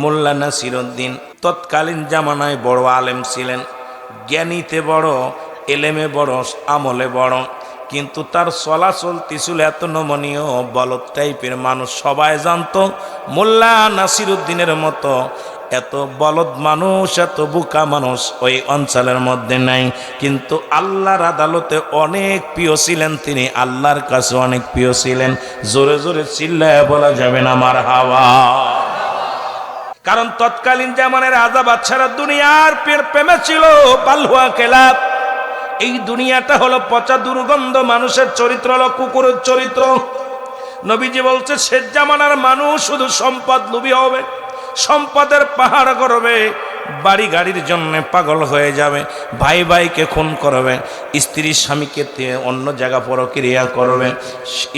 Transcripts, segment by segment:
মোল্লা নাসিরউদ্দিন তৎকালীন জামানায় বড় আলেম ছিলেন, জ্ঞানীতে বড়, এলেমে বড়, আমলে বড়, কিন্তু তার চলাচলতি ছিল এত নমনীয়, বলদ টাইপের মানুষ। সবাই জানতো মোল্লা নাসিরউদ্দিনের মতো এত বলদ মানুষ, এত বোকা মানুষ ওই অঞ্চলের মধ্যে নাই। কিন্তু আল্লাহর আদালতে অনেক প্রিয় ছিলেন তিনি, আল্লাহর কাছে অনেক প্রিয় ছিলেন। জোরে জোরে চিল্লায় বলা যাবে না মারহাবা। কারণ তৎকালীন জামানের রাজা বাদশারা দুনিয়ার প্রেমে ছিল বালহুয়া খেলাপ। এই দুনিয়াটা হলো পচা দুর্গন্ধ, মানুষের চরিত্র হলো কুকুরের চরিত্র। নবীজি বলছে শেষ জামানার মানুষ শুধু সম্পদ লোভী হবে, সম্পদের পাহাড় করবে, বাড়ি গাড়ির জন্য পাগল হয়ে যাবে, ভাই ভাইকে খুন করবে, স্ত্রী স্বামীকে অন্য জায়গা পরক্রিয়া করবে,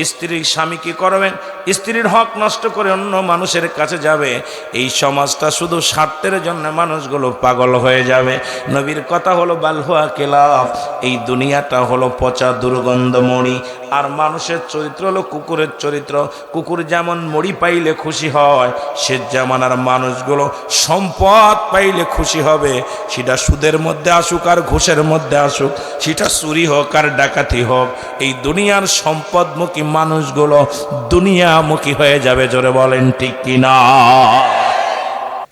স্ত্রী স্বামী কি করবে, স্ত্রীর হক নষ্ট করে অন্য মানুষের কাছে যাবে। এই সমাজটা শুধু স্বার্থের জন্য মানুষগুলো পাগল হয়ে যাবে। নবীর কথা হলো বালহুয়া কেলাফ, এই দুনিয়াটা হলো পচা দুর্গন্ধ মড়ি, আর মানুষের চরিত্র হলো কুকুরের চরিত্র। কুকুর যেমন মড়ি পাইলে খুশি হয়, সে জামানার মানুষগুলো সম্পদ পাইলে খুশি হবে, সেটা সুদের মধ্যে আসুক আর ঘুষের মধ্যে আসুক, সেটা চুরি হোক আর ডাকাতি হোক, এই দুনিয়ার সম্পদমুখী মানুষগুলো দুনিয়ামুখী হয়ে যাবে। জোরে বলেন ঠিক কিনা?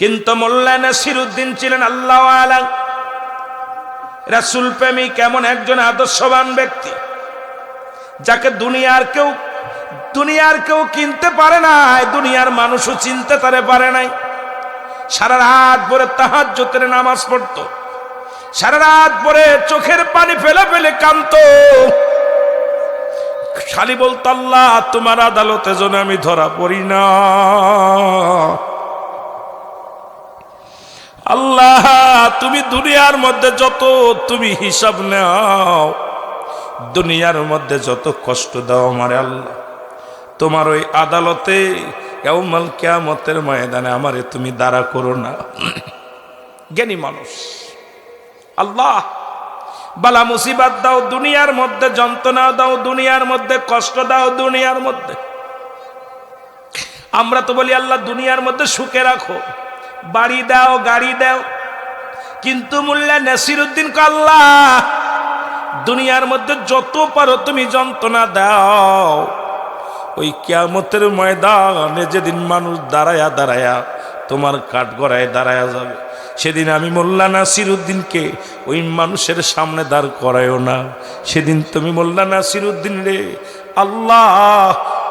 কিন্তু মোল্লা নাসিরউদ্দিন ছিলেন আল্লাহ ওয়ালা, রাসূল প্রেমিক, এমন একজন আদর্শবান ব্যক্তি যাকে দুনিয়ার কেউ কিনতে পারে নাই, দুনিয়ার মানুষও চিনতে পারে নাই। সারা রাত ভরে তাহাজ্জুদের নামাজ পড়তো, সারা রাত ভরে চোখের পানি ফেলে ফেলে কাঁদতো, খালি বলতো আল্লাহ তোমার আদালতে যেন আমি ধরা পড়ি না, আল্লাহ তুমি দুনিয়ার মধ্যে যত তুমি হিসাব নাও, দুনিয়ার মধ্যে যত কষ্ট দাও আমারে আল্লাহ, তোমার ওই আদালতে ইয়াউমাল কিয়ামতের ময়দানে আমারে তুমি দাঁড়া করো না। জ্ঞানী মানুষ, আল্লাহ বালা মুসিবত দাও দুনিয়ার মধ্যে, যন্ত্রণা দাও দুনিয়ার মধ্যে, কষ্ট দাও দুনিয়ার মধ্যে। আমরা তো বলি আল্লাহ দুনিয়ার মধ্যে সুখে রাখো, বাড়ি দাও, গাড়ি দাও, কিন্তু মোল্লা নাসিরউদ্দিন কে আল্লাহ দুনিয়ার মধ্যে যত পারো তুমি যন্ত্রণা দাও, ওই কিয়ামতের ময়দানে যেদিন মানুষ দাঁড়ায়া দাঁড়ায়া তোমার কাঠগড়ায় দাঁড়ায়া যাবে, সেদিন আমি মোল্লা নাসিরউদ্দিনকে ওই মানুষের সামনে দাঁড় করায়ও না। সেদিন তুমি মোল্লা নাসিরউদ্দিন রে আল্লাহ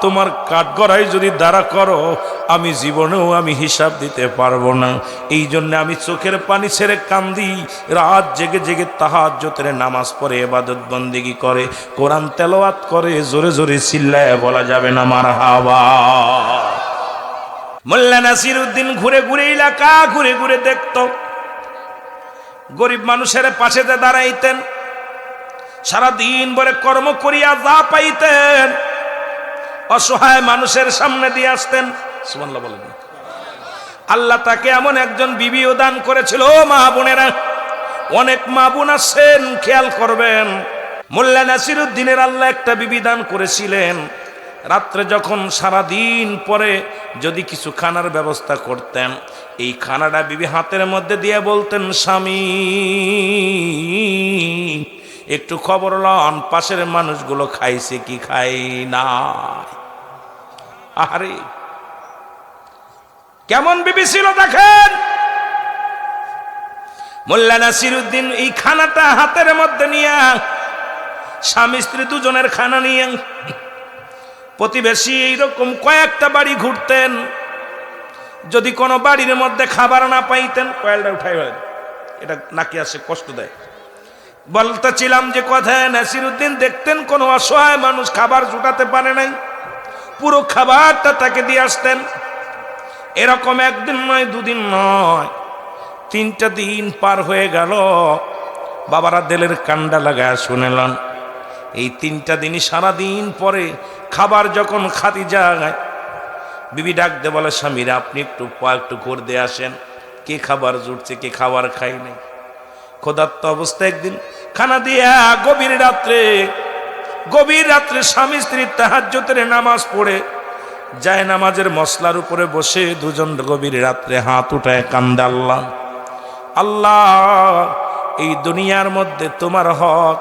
তোমার কাঠগড়ায় যদি দাঁড়া করো, আমি জীবনেও আমি হিসাব দিতে পারবো না। এই জন্য আমি চোখের পানি ছেড়ে কান্দি, রাত জেগে জেগে তাহাজ্জুদের নামাজ পড়ে ইবাদত বন্দেগী করে, কোরআন তেলাওয়াত করে। জোরে জোরে চিল্লায় বলা যাবে না মারহাবা। মোল্লা নাসিরউদ্দিন ঘুরে ঘুরে এলাকা ঘুরে ঘুরে দেখত, গরিব মানুষের পাশে দাঁড়াইতেন, সারাদিন ভরে কর্ম করিয়া যা পাইতেন অসহায় মানুষের সামনে দিয়ে আসতেন। সুবহানাল্লাহ বলেন। আল্লাহ তাকে এমন একজন বিবিও দান করেছিল। মা বোনেরা, অনেক মা বোন আছেন, খেয়াল করবেন, মোল্লা নাসিরউদ্দিনের আল্লাহ একটা বিবি দান করেছিলেন। রাত্রে যখন সারাদিন পরে যদি কিছু খানার ব্যবস্থা করতেন, এই খানাটা বিবি হাতের মধ্যে দিয়ে বলতেন, স্বামী একটু খবর লন পাশের মানুষগুলো খাইছে কি খাই না। আরে কেমন বিবি ছিল দেখেন। মোল্লা নাসিরউদ্দিন এই খানাটা হাতের মধ্যে নিয়ে, স্বামী স্ত্রী দুজনের খানা নিয়ে প্রতিবেশী এইরকম কয়েকটা বাড়ি ঘুরতেন। যদি কোনো বাড়ির মধ্যে খাবার না পাইতেন, কয়েলটা উঠাই এটা নাকি আসে কষ্ট দেয়। বলতেছিলাম যে কথায় নাসিরউদ্দিন দেখতেন কোনো অসহায় মানুষ খাবার জুটাতে পারে নাই, পুরো খাবারটা তাকে দিয়ে আসতেন। এরকম একদিন নয়, দুদিন নয়, 3টা দিন পার হয়ে গেল। বাবারা দেলের কান্ডা লাগায় শুনেলেন। এই 3টা দিনই সারাদিন পরে খাবার যখন খাতি যায়, বিবি ডাক দে বলে, স্বামীরা আপনি একটু করে দিয়ে আসেন, কে খাবার জুটছে, কে খাবার খাই নাই। ক্ষুধার্ত অবস্থায় একদিন খানা দিয়া গভীর রাত্রে স্বামী স্ত্রীর তাহাজ্জুদের নামাজ পড়ে যায় নামাজের মসলার উপরে বসে দুজন গভীর রাত্রে হাত উঠায় কান্দে, আল্লাহ আল্লাহ, এই দুনিয়ার মধ্যে তোমার হক,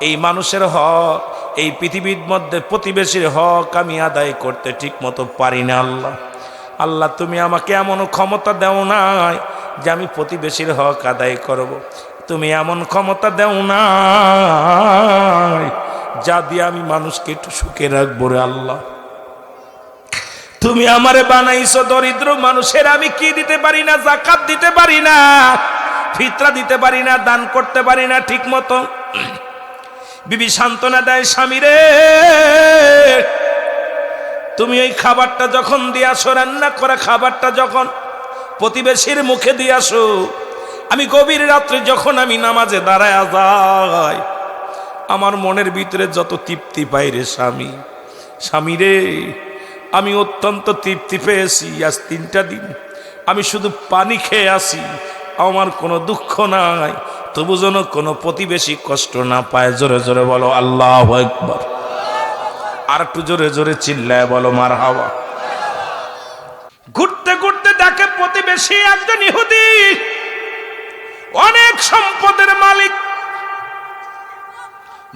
এই মানুষের হক, এই পৃথিবীর মধ্যে প্রতিবেশীর হক আমি আদায় করতে ঠিক মতো পারি না। আল্লাহ আল্লাহ, তুমি আমাকে এমন ক্ষমতা দেও নাই যে আমি প্রতিবেশীর হক আদায় করব। তুমি এমন ক্ষমতা দেও নাই যা দিয়ে আমি মানুষকে একটু সুখে রাখবো রে আল্লাহ। তুমি আমারে বানাইছো দরিদ্র মানুষের, আমি কি দিতে পারি না? যাকাত দিতে পারি না, ফিতরা দিতে পারি না, দান করতে পারি না ঠিক মতো। বিবি সান্ত্বনা দেয়, স্বামী রে, তুমি ওই খাবারটা যখন দিয়াছো, রান্না করা খাবারটা যখন প্রতিবেশীর মুখে দিয়াছো, আমি গভীর রাত্রে যখন আমি নামাজে দাঁড়ায় যাই, আমার মনের ভিতরে যত তৃপ্তি পাই রে স্বামী, স্বামী রে, আমি অত্যন্ত তৃপ্তি পেয়েছি। আজ 3টা দিন আমি শুধু পানি খেয়ে আসি, আমার কোনো দুঃখ নাই, তবু যেন কোনো প্রতিবেশী কষ্ট না পায়। জোরে জোরে বলো আল্লাহু আকবার। আর একটু জোরে জোরে চিল্লায় বলো মারহাবা। ঘুরতে ঘুরতে দেখে প্রতিবেশী একজন ইহুদি, অনেক সম্পদের মালিক,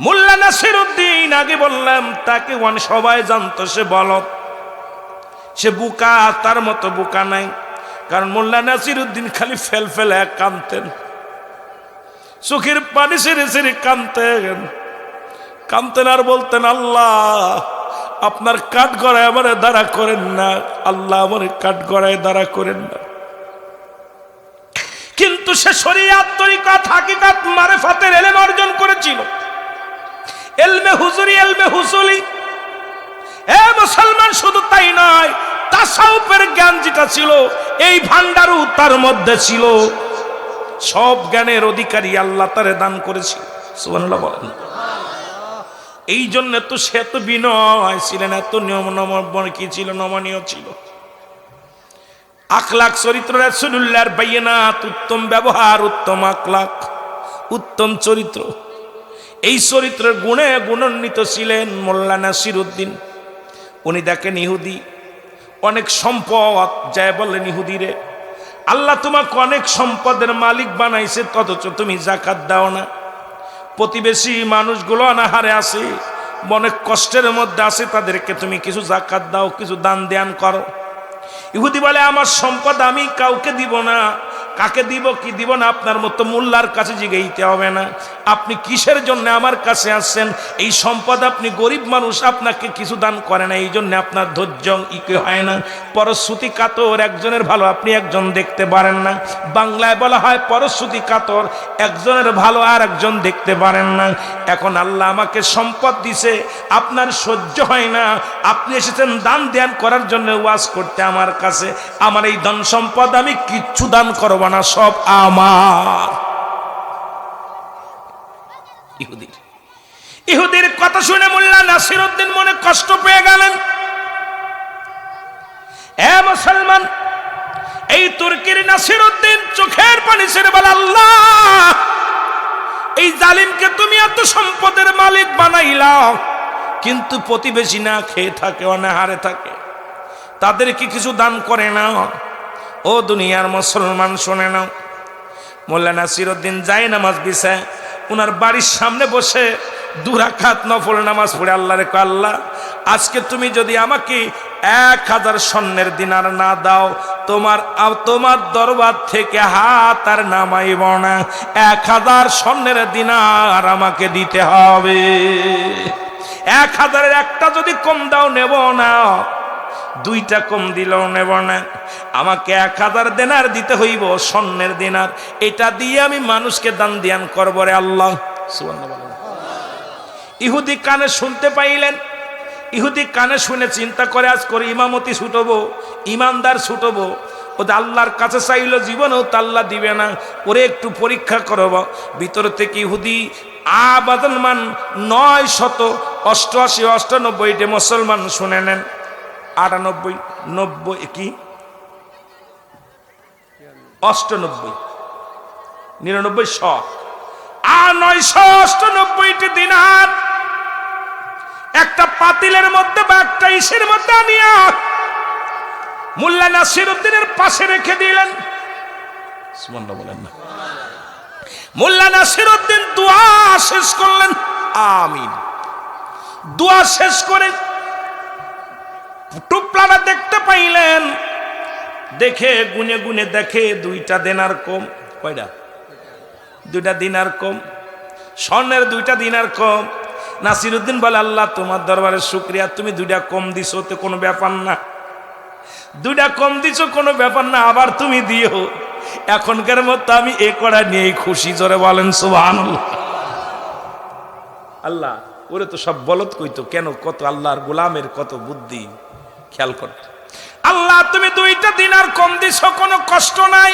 মোল্লা নাসিরউদ্দিন। আগে বললাম তাকে সবাই জানতো সে বলদ, সে বুকা, তার মতো বুকা নাই। কারণ মোল্লা নাসিরউদ্দিন খালি ফেলফেলে কাঁদতেন, চোখের পানি ছেড়ে ছেড়ে কাঁদতেন আর বলতেন, আল্লাহ আপনার কাঠ গড়ায় আমার দাঁড়া করেন না, আল্লাহ আমার কাঠ গড়ায় দাঁড়া করেন না। কিন্তু সে শরিয়াত, তরিকত, হাকিকত, মারিফাতের ইলম অর্জন করেছিল, ইলমে হুজুরি, ইলমে হুসুলি। এ মুসলমান, শুধু তাই নয়, তাসাউফের জ্ঞান যেটা ছিল, এই ভান্ডারও তার মধ্যে ছিল। সব জ্ঞানের অধিকারী আল্লাহ তারে দান করেছিল। সুবহানাল্লাহ বলেন। এই জন্য তো সে এত বিনয় ছিলেন, এত নিয়ম কি ছিল, নমনীয় ছিল। আখলাক, চরিত্র রাসূলুল্লাহর বাইনাত, উত্তম ব্যবহার, উত্তম আখলাক, উত্তম চরিত্র। এই চরিত্রের গুণে গুণান্বিত ছিলেন মোল্লা নাসিরউদ্দিন। উনি দেখেন ইহুদি, অনেক সম্পদ, যায় বললেন ইহুদিরে, আল্লাহ তোমাকে অনেক সম্পদের মালিক বানাইছে, অথচ তুমি যাকাত দাও না। প্রতিবেশী মানুষগুলো অনাহারে আছে, অনেক কষ্টের মধ্যে আছে, তাদেরকে তুমি কিছু যাকাত দাও, কিছু দান ধ্যান করো। ইহুদি বলে, আমার সম্পদ আমি কাউকে দিব না। কাকে দিব কি দিব না আপনার মতো মোল্লার কাছে জিগাইতে হবে না। আপনি কিসের জন্য আমার কাছে আসছেন? এই সম্পদ আপনি গরিব মানুষ, আপনাকে কিছু দান করে না, এই জন্য আপনার ধৈর্য ইকে হয় না। পরশ্রুতি কাতর, একজনের ভালো আপনি একজন দেখতে পারেন না। বাংলায় বলা হয় পরশ্রুতি কাতর, একজনের ভালো আর একজন দেখতে পারেন না। এখন আল্লাহ আমাকে সম্পদ দিছে, আপনার সহ্য হয় না, আপনি এসেছেন দান ধ্যান করার জন্য, ওয়াজ করতে আমার কাছে। আমার এই ধন সম্পদ আমি কিচ্ছু দান করব না, সব আমার। ইহুদির কথা শুনে মোল্লা নাসিরউদ্দিন মনে কষ্ট পেয়ে গেলেন। এ মুসলমান, এই তুর্কির নাসিরউদ্দিন চোখের পানি ছেড়ে বলে, আল্লাহ এই জালিমকে তুমি এত সম্পদের মালিক বানাইলাও, কিন্তু প্রতিবেশী না খেয়ে থাকে, অনাহারে থাকে, তাদেরকে কিছু দান করে না। ও দুনিয়ার মুসলমান, শুনে নাও। মোল্লা নাসিরউদ্দিন যায় নামাজ বিছায়, ওনার বাড়ির সামনে বসে 2 রাকাত নফল নামাজ পড়ে আল্লাহরে কয়, আল্লাহ আজকে তুমি যদি আমাকে 1000 স্বর্ণের দিনার না দাও, তোমার দরবার থেকে হাত আর নামাইব না। 1000 স্বর্ণের দিনার আমাকে দিতে হবে। 1000-এর একটা যদি কম দাও নেব না, 2টা কম দিলেও নেব না। আমাকে 1000 দিনার দিতে হইব, স্বর্ণের দিনার। এটা দিয়ে আমি মানুষকে দান ধ্যান করব রে আল্লাহ। সুবহানাল্লাহ। ইহুদি কানে শুনতে পাইলেন। ইহুদি কানে শুনে চিন্তা করে, আজ করে ইমামতি ছুটবো, ইমানদার ছুটবো। ওদের আল্লাহর কাছে চাইলো জীবনেও তো আল্লাহ দিবে না, ওরে একটু পরীক্ষা করব। ভিতর থেকে ইহুদি আবাদমান 988 মুসলমান শুনে নেন। 98 90 কি 98 99 100 আর 998টি দিনার একটা পাতিলের মধ্যে বা একটা ইসের মধ্যে আনিয়া মোল্লা নাসিরউদ্দিনের পাশে রেখে দিলেন। সুবহানাল্লাহ বলেন না। মোল্লা নাসিরউদ্দিন দোয়া শেষ করলেন, আমিন। দোয়া শেষ করে টুপলাটা দেখতে পাইলেন, দেখে গুনে গুনে দেখে 2টা দিনার কম। কয়টা? 2টা দিনার কম, স্বর্ণের 2টা দিনার কম। নাসিরউদ্দিন বলে, আল্লাহ তোমার দরবারে শুকরিয়া, তুমি 2টা কম দিছো তো কোনো ব্যাপার না, 2টা কম দিছো কোনো ব্যাপার না, আবার তুমি দিও। এখনকার মতো আমি এ করা নিয়ে খুশি। জোরে বলেন সুবহানাল্লাহ। আল্লাহ ওরে তো সব বলত কইতো, কেন কত আল্লাহর গোলামের কত বুদ্ধি, খেয়াল কর। আল্লাহ তুমি 2টা দিনার কম দিছো, কোনো কষ্ট নাই,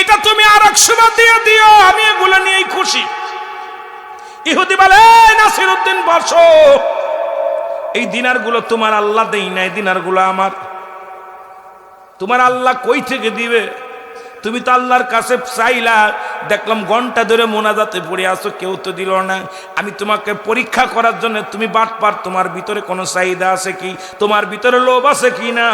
এটা তুমি আর 100 দিয়ে দিও, আমি এগুলো নিয়েই খুশি। ইহুদি বলে, নাসিরউদ্দিন বসো, এই দিনারগুলো তোমার আল্লাহ দেই নাই, দিনারগুলো আমার। তোমার আল্লাহ কই থেকে দিবে? তুমি তো আল্লাহর কাছে চাইলা, দেখলাম ঘন্টা ধরে মোনাজাতে পড়ে আসো, কেউ তো দিল না। আমি তোমাকে পরীক্ষা করার জন্য, তুমি বাটপার, তোমার ভিতরে কোনো চাহিদা আছে কি, তোমার ভিতরে লোভ আছে কি না?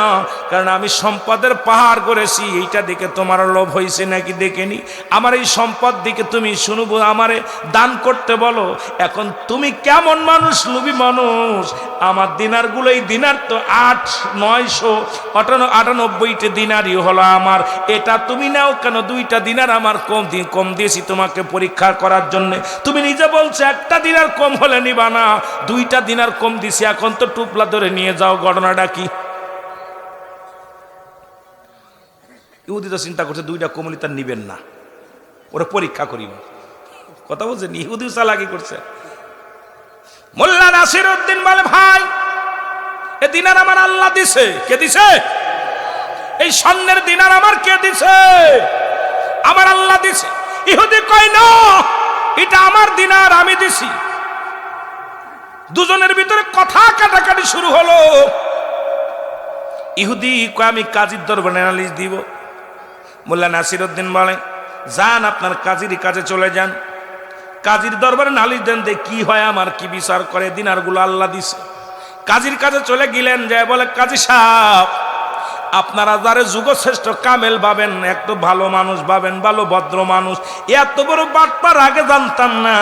কারণ আমি সম্পদের পাহাড় করেছি, এইটা দেখে তোমার লোভ হয়েছে নাকি দেখেনি। আমার এই সম্পদ দিকে তুমি শুনবো, আমারে দান করতে বলো। এখন তুমি কেমন মানুষ, লোভী মানুষ। আমার দিনারগুলো, এই দিনার তো 8,998 দিনারই হলো আমার, এটা তুমি নাও কেন? 2টা দিনার আমার কম দিয়েছি তোমাকে পরীক্ষা করার জন্য। তুমি নিজে বলছো 1টা দিনার কম হলে নিবা না, 2টা দিনার কম দিছি, এখন তো টুপলা ধরে নিয়ে যাও। ঘটনাটা কি? ইহুদি তো চিন্তা করছে 2টা কমলি তার নিবেন না, ওরা পরীক্ষা করিব। কথা বলছেন, ইহুদি চালাকি করছে। মোল্লা নাসিরউদ্দিন বলে, ভাই এ দিনার আমার আল্লাহ দিছে। কে দিছে? এই স্বর্ণের দিনার আমার কে দিছে? আমার আল্লাহ দিছে। ইহুদি কয় না, এটা আমার দিনার, আমি দিছি। দুজনের ভিতরে কথা কাটাকাটি শুরু হলো। ইহুদি কয়, আমি কাজীর দরবারে নালিশ দিব। মোল্লা নাসিরউদ্দিন বলে, যান আপনার কাজীর কাছে চলে যান, কাজীর দরবারে নালিশ দেন, দে কি হয়, আমার কি বিচার করে। দিনারগুলো আল্লাহ দিছে। কাজীর কাছে চলে গেলেন, যায় বলে, কাজী সাহেব, আপনারা যারে যুগশ্রেষ্ঠ কামেল ভাবেন, একটু ভালো মানুষ ভাবেন, ভালো ভদ্র মানুষ, এত বড় বাটপার আগে জানতাম না।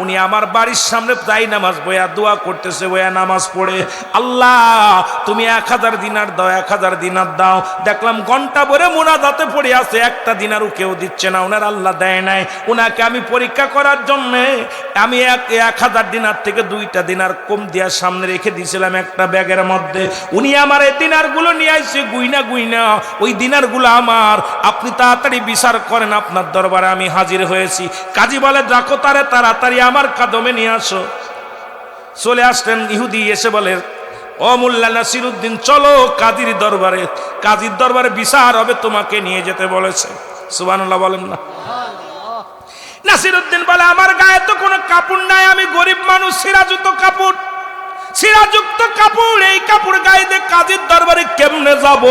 উনি আমার বাড়ির সামনে যাই নামাজ বয়া দোয়া করতেছে, বয়া নামাজ পড়ে, আল্লাহ তুমি 1000 দিনার দাও, 1000 দিনার দাও। দেখলাম ঘন্টা ভরে মুনাজাতে পড়ে আছে, 1টা দিনারও কেউ দিচ্ছে না, ওনার আল্লাহ দেয় নাই। ওনাকে আমি পরীক্ষা করার জন্য আমি 1000 দিনার থেকে 2টা দিনার কম দেওয়ার সামনে রেখে দিয়েছিলাম একটা ব্যাগের মধ্যে। উনি আমার এই দিনারগুলো নিয়ে আসছে, গুইনা ওই দিনারগুলো আমার। আপনি তাড়াতাড়ি বিচার করেন, আপনার দরবারে আমি হাজির হয়েছি। কাজী বলে, রাখো তারে, তাড়াতাড়ি আমার কদমে নিয়ে আসো। চলে আসলেন ইহুদি, এসে বলে, ও মোল্লা নাসিরউদ্দিন, চলো কাজীর দরবারে, কাজীর দরবারে বিচার হবে, তোমাকে নিয়ে যেতে বলেছে। সুবহানাল্লাহ বলেন না। নাসিরউদ্দিন বলে, আমার গায়ে তো কোনো কাপড় নাই, আমি গরিব মানুষ, সিরাজুক্ত কাপড়, সিরাজুক্ত কাপড়, এই কাপড় গায়ে দিয়ে কাজীর দরবারে কেমনে যাব?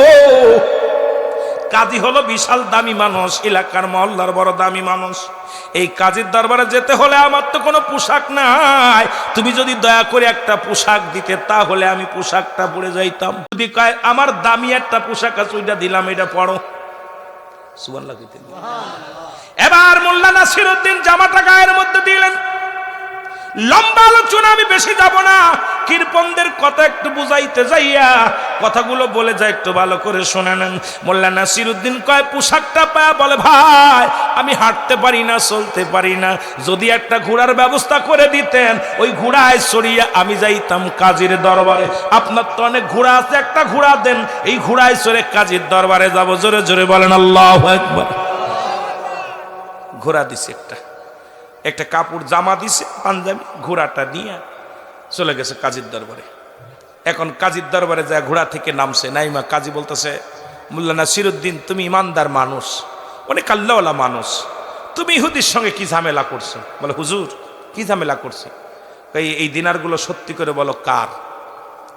কাজী হলো বিশাল দামি মানুষ, এলাকার মহল্লার বড় দামি মানুষ। এই কাজীর দরবারে যেতে হলে আমার তো কোনো পোশাক নাই, তুমি যদি দয়া করে একটা পোশাক দিতে, তাহলে আমি পোশাকটা পরে যাইতাম। যদি কয় আমার দামি একটা পোশাক আছে, ওইটা দিলাম, এটা পড়ো। সুবহানাল্লাহ। এবার মোল্লা নাসিরউদ্দিন জামাটা গায়ের মধ্যে দিলেন। লম্বা আলোচনা আমি বেশি যাব না, কৃপণদের কথা একটু বুঝাইতে যাইয়া কথাগুলো বলে যায়, একটু ভালো করে শুনে নেন। মোল্লা নাসিরউদ্দিন কয়, পোশাকটা পায় বলে, ভাই আমি হাঁটতে পারি না, চলতে পারি না, যদি একটা ঘোড়ার ব্যবস্থা করে দিতেন, ওই ঘোড়ায় চড়িয়ে আমি যাইতাম কাজীর দরবারে। আপনার তো অনেক ঘোড়া আছে, একটা ঘোড়া দেন, এই ঘোড়ায় চড়ে কাজীর দরবারে যাব। জোরে জোরে বলেন আল্লাহু আকবার। ঘোড়া দিছে, একটা কাপড় জামা দিছে, পাঞ্জাবি, ঘোড়াটা নিয়ে চলে গেছে কাজীর দরবারে। এখন কাজীর দরবারে যায়, ঘোড়া থেকে নামছে, নাইমা কাজী বলতেছে, মোল্লা নাসিরউদ্দিন, তুমি ইমানদার মানুষ, অনেক আল্লাহওয়ালা মানুষ, তুমি ইহুদির সঙ্গে কি ঝামেলা করছো? বলে, হুজুর কি ঝামেলা করছি? এই দিনারগুলো সত্যি করে বলো কার?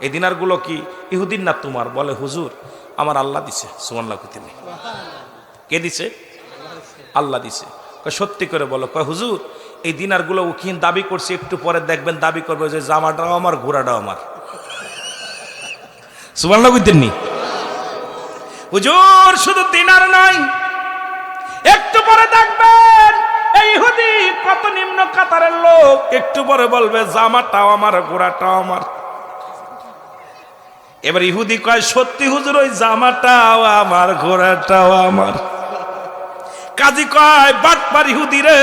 এই দিনারগুলো কি ইহুদির না তোমার? বলে, হুজুর আমার আল্লাহ দিছে। সুবহানাল্লাহ। কে দিছে? আল্লাহ দিছে। সত্যি করে বলো। কয়, হুজুর এই দিনারগুলো উকিল দাবি করছে, একটু পরে দেখবেন দাবি করবে যে জামাটাও আমার, ঘোড়াটাও আমার। সুবহানাল্লাহ বুঝতেননি? হুজুর শুধু দিনার নয়, একটু পরে দেখবেন এই ইহুদি কত নিম্ন কাতারের লোক, একটু পরে বলবে জামাটাও আমার, ঘোড়াটাও আমার। এবার ইহুদি কয় সত্যি হুজুর, ওই জামাটাও আমার, ঘোড়াটাও আমার। কাজী কয় বাটপার ইহুদি রে,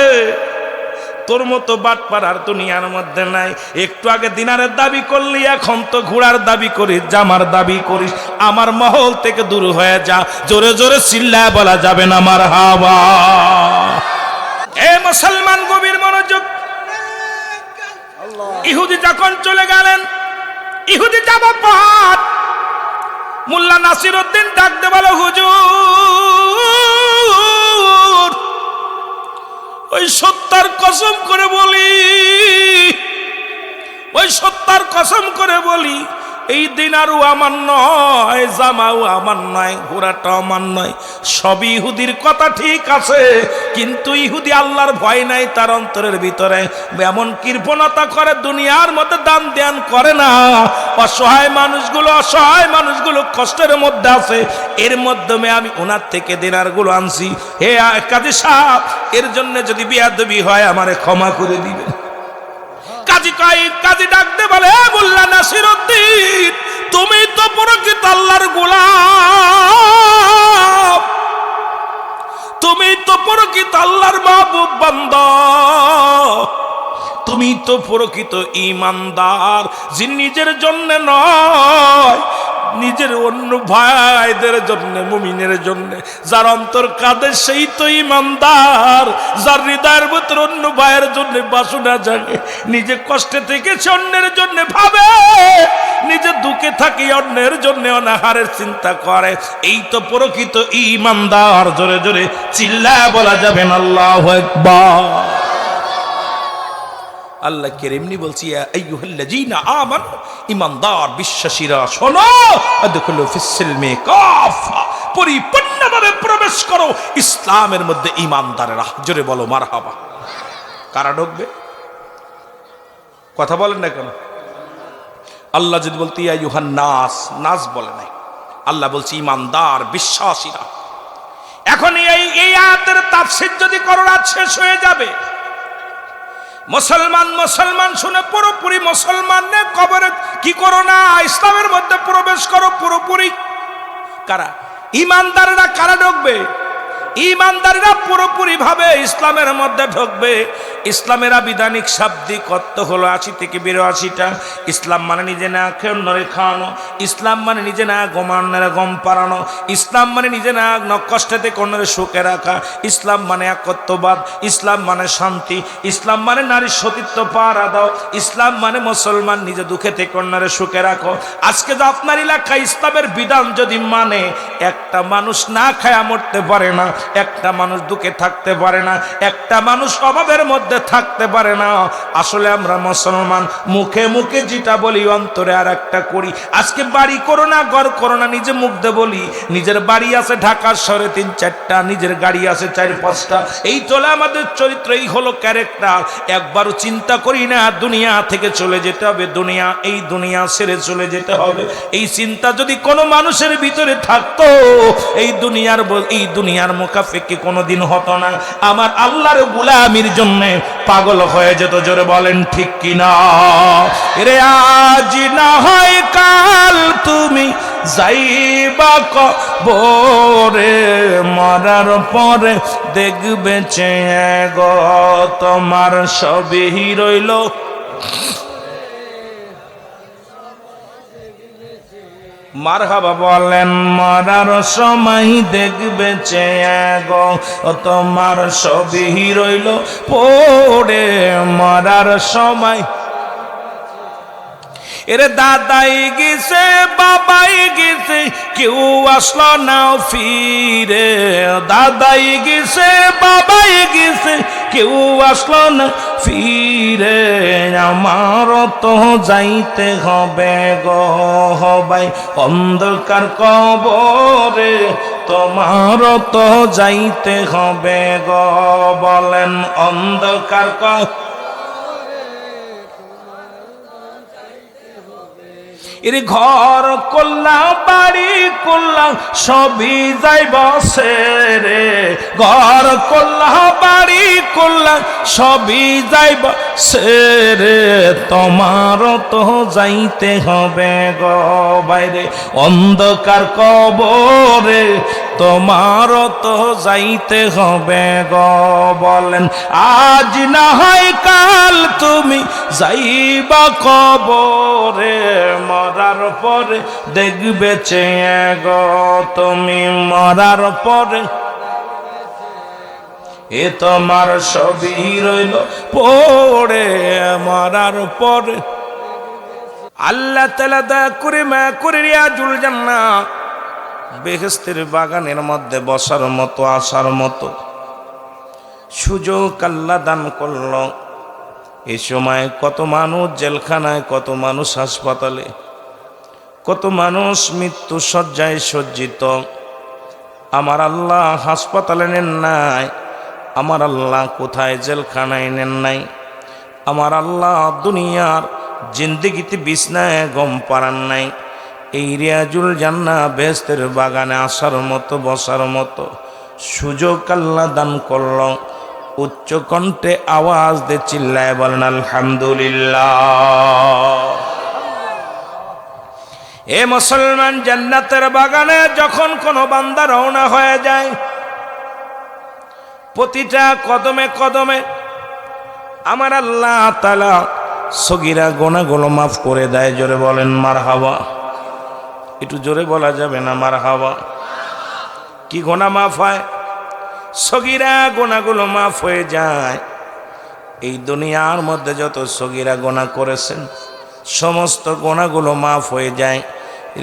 তোর মতো বাটপার আর দুনিয়ার মধ্যে নাই। একটু আগে দিনারের দাবি করলি, এখন তো ঘোড়ার দাবি করিস, জামার দাবি করিস। আমার মহল থেকে দূর হয়ে যা। জোরে জোরে চিল্লায় বলা যাবে না মারহাবা। এ মুসলমান গভীর মনোযোগ। ইহুদি যখন চলে গেলেন, ইহুদি যাবার পর মোল্লা নাসিরউদ্দিন ডাক দে বলে হুজুর, ওই সত্তার কসম করে বলি, ওই সত্তার কসম করে বলি, এই দিনারও আমার নয়, জামাও আমার নয়, ঘোড়াটাও আমার নয়। সবই ইহুদির কথা ঠিক আছে, কিন্তু ইহুদি আল্লাহর ভয় নাই তার অন্তরের ভিতরে। এমন কৃপণতা করে, দুনিয়ার মধ্যে দান ধ্যান করে না। অসহায় মানুষগুলো কষ্টের মধ্যে আছে, এর মাধ্যমে আমি ওনার থেকে দিনারগুলো আনছি। হে কাজী সাহেব, এর জন্য যদি বেয়াদবি হয় আমারে ক্ষমা করে দিবেন। কাজী ডাকতে বলে মোল্লা নাসিরউদ্দিন, তুমি তো প্রকৃত আল্লাহর গোলাম, তুমি তো প্রকৃত আল্লাহর মাহবুব বান্দা, তুমি তো প্রকৃত ঈমানদার, যে নিজের জন্য নয়, নিজের অন্য ভাইদের জন্য, মুমিনের জন্য যার অন্তর কাঁদে সেই তো ঈমানদার। যার হৃদয়ের ভিতর অন্য ভাইয়ের জন্য বাসনা জাগে, নিজে কষ্টে থেকে অন্যের জন্য ভাবে, নিজে দুঃখে থাকি অন্যের জন্য অনাহারের চিন্তা করে, এই তো প্রকৃত ঈমানদার। জোরে জোরে চিল্লায় বলা যাবে না আল্লাহু আকবার। আল্লাহ কেরেমনি বলছি, আইয়ুহাল্লাযীনা আমানু, ঈমানদার বিশ্বাসীরা শোনো, আদখুলু ফিস-সিলমি কাফা, পরিপূর্ণভাবে প্রবেশ করো ইসলামের মধ্যে ঈমানদারেরা। জোরে বলো মারহাবা। কারা ঢুকবে? কথা বলেন না কেন? আল্লাহ যদি বলতে ইয়া আইয়ুহান নাস, নাস বলে নাই, আল্লাহ বলছে ঈমানদার বিশ্বাসীরা। এখন এই আয়াতের তাফসীর যদি করো রাত শেষ হয়ে যাবে। মুসলমান শুনে পুরোপুরি মুসলমান নে কবরে কি করো না, ইসলামের মধ্যে প্রবেশ করো পুরোপুরি। কারা? ঈমানদাররা। কারা ঢুকবে? ঈমানদাররা পুরোপুরি ভাবে ইসলামের মধ্যে ঢুকবে। ইসলামের আবিধানিক শাব্দিক অর্থ হলো 80 থেকে 82টা। ইসলাম মানে নিজে না খেয়ে অন্যরে খাওয়ানো, ইসলাম মানে নিজে না ঘুমানোর ঘুম পাড়ানো, ইসলাম মানে নিজে না কষ্টে থেকে অন্যরে সুখে রাখা, ইসলাম মানে একত্ববাদ, ইসলাম মানে শান্তি, ইসলাম মানে নারীর সতীত্ব পাহারা দাও, ইসলাম মানে মুসলমান নিজে দুঃখে থেকে অন্যরে সুখে রাখো। আজকে তো আপনার এলাকায় ইসলামের বিধান যদি মানে, একটা মানুষ না খায়া মরতে পারে না, একটা মানুষ দুঃখে থাকতে পারে না, একটা মানুষ অভাবের মধ্যে থাকতে পারে না। আসলে আমরা মুসলমান, মুখে মুখে যেটা বলি অন্তরে আর একটা করি। আজকে বাড়ি করো না, ঘর করো না, নিজে মুখ দিয়ে বলি নিজের বাড়ি আছে ঢাকার শহরে 3-4টা, নিজের গাড়ি আছে 4-5টা। এই চলে আমাদের চরিত্র, এই হলো ক্যারেক্টার। একবারও চিন্তা করি না দুনিয়া থেকে চলে যেতে হবে, এই দুনিয়া ছেড়ে চলে যেতে হবে। এই চিন্তা যদি কোনো মানুষের ভিতরে থাকতো, এই দুনিয়ার মুখাফেকি কোনোদিন হতো না। আমার আল্লাহর গোলামির জন্য পাগল হয়ে যেত। জোরে বলেন ঠিক কিনা? রে আজ না হয় কাল তুমি যাইবা কবরে, মরার পরে দেখবে চেয়ে গো তোমার সবই রইল। মারহাবা বলেন। মরার সময় দেখবে চেয়ে গো তোমার সবই রইল পড়ে, মরার সময়। এরে দাদাই গেছে, বাবাই গেছে, কেউ আসলো না ফিরে। দাদাই গেছে, বাবাই গেছে, কেউ আসলো না ফিরে। আমার তো যাইতে হবে গো ভাই অন্ধকার কবরে, তোমার তো যাইতে হবে গো। বলেন অন্ধকার এর ঘর করলাম বাড়ি করলাম সবই যাইব ছেড়ে, ঘর করলাম বাড়ি করলাম সবই যাইব ছেড়ে, তোমারও তো যাইতে হবে গো বাইরে অন্ধকার কবরে, তোমারও তো যাইতে হবে গো। বলেন আজ না হয় কাল তুমি যাইবা কবরে, মরার পরে দেখবে চেয়ে গো তুমি, মরার পরে এ তোমার সবই রইল পড়ে, মরার পরে। আল্লাহ তাআলা দয়া করে মায়া করে রিয়াজুল জান্নাহ বেহেশতের বাগানের মধ্যে বসার মতো আসার মতো সুযোগ আল্লাহ দান করল। এই সময় কত মানুষ জেলখানায়, কত মানুষ হাসপাতালে, কত মানুষ মৃত্যু শয্যায় সজ্জিত। আমার আল্লাহ হাসপাতালে নেন নাই, আমার আল্লাহ কোথায় জেলখানায় নেন নাই, আমার আল্লাহ দুনিয়ার জিন্দেগিতে বিছনায় গম পারান নাই। এই রিয়াজুল জান্নাহ বেহেশতের বাগানে আসার মতো বসার মতো সুযোগ আল্লাহ দান করল। উচ্চ কণ্ঠে আওয়াজ দিয়ে চিল্লায় বলেন আলহামদুলিল্লাহ। এ মুসলমান, জান্নাতের বাগানে যখন কোনো বান্দা রওনা হয়ে যায়, প্রতিটা কদমে কদমে আমার আল্লাহ তাআলা সগীরা গুনাহগুলো মাফ করে দেয়। জোরে বলেন মারহাবা। একটু জোরে বলা যাবে না মারহাবা? কি গুনাহ মাফ হয়? সগীরা গুনাহগুলো মাফ হয়ে যায়। এই দুনিয়ার মধ্যে যত সগীরা গুনাহ করেছেন সমস্ত গুনাহগুলো মাফ হয়ে যায়।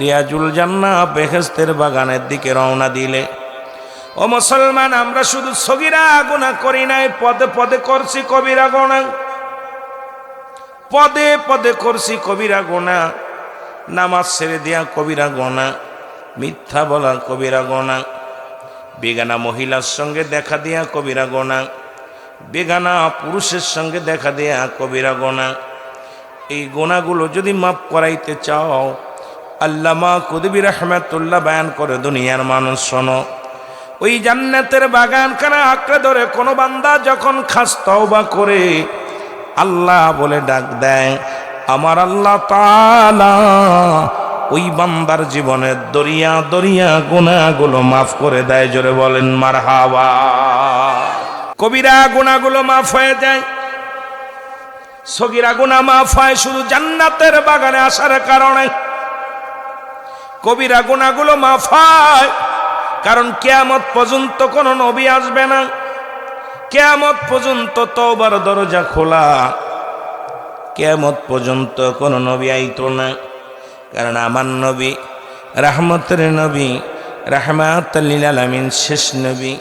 রিয়াজুল জান্নাহ বেহেশতের বাগানের দিকে রওনা দিলে, ও মুসলমান, আমরা শুধু সগীরা গুনাহ করি নাই, পদে পদে করছি কবিরা গুনাহ, পদে পদে করছি কবিরা গুনাহ। নামাজ ছেড়ে দেয়া কবিরা গুনাহ, মিথ্যা বলা কবিরা গুনাহ, বেগানা মহিলার সঙ্গে দেখা দেয়া কবিরা গুনাহ, বেগানা পুরুষের সঙ্গে দেখা দেয়া কবিরা গুনাহ। এই গুনাহগুলো যদি মাফ করাইতে চাও, আল্লামা কুতুবী রাহমাতুল্লাহ বয়ান করে, দুনিয়ার মানুষ শোনো, ওই জান্নাতের বাগানখানা আঁকড়ে ধরে কোনো বান্দা যখন খাস তওবা করে আল্লাহ বলে ডাক দেয়, আমার আল্লাহ তাআলা ওই বান্দার জীবনের দরিয়া দরিয়া গুনাহগুলো মাফ করে দেয়। জোরে বলেন মারহাবা। কবিরা গুনাহগুলো মাফ হয়ে যায়, সগীরা গুনাহ মাফ হয় শুধু জান্নাতের বাগানে আসার কারণে। কবিরা গুনাহগুলো মাফ হয় কারণ কিয়ামত পর্যন্ত কোনো নবী আসবে না, কিয়ামত পর্যন্ত তওবার দরজা খোলা, কিয়ামত পর্যন্ত কোনো নবী আইতো না। কারণ আমার নবী রাহমতের নবী, রাহমাতাল লিল আলামিন, শেষ নবী,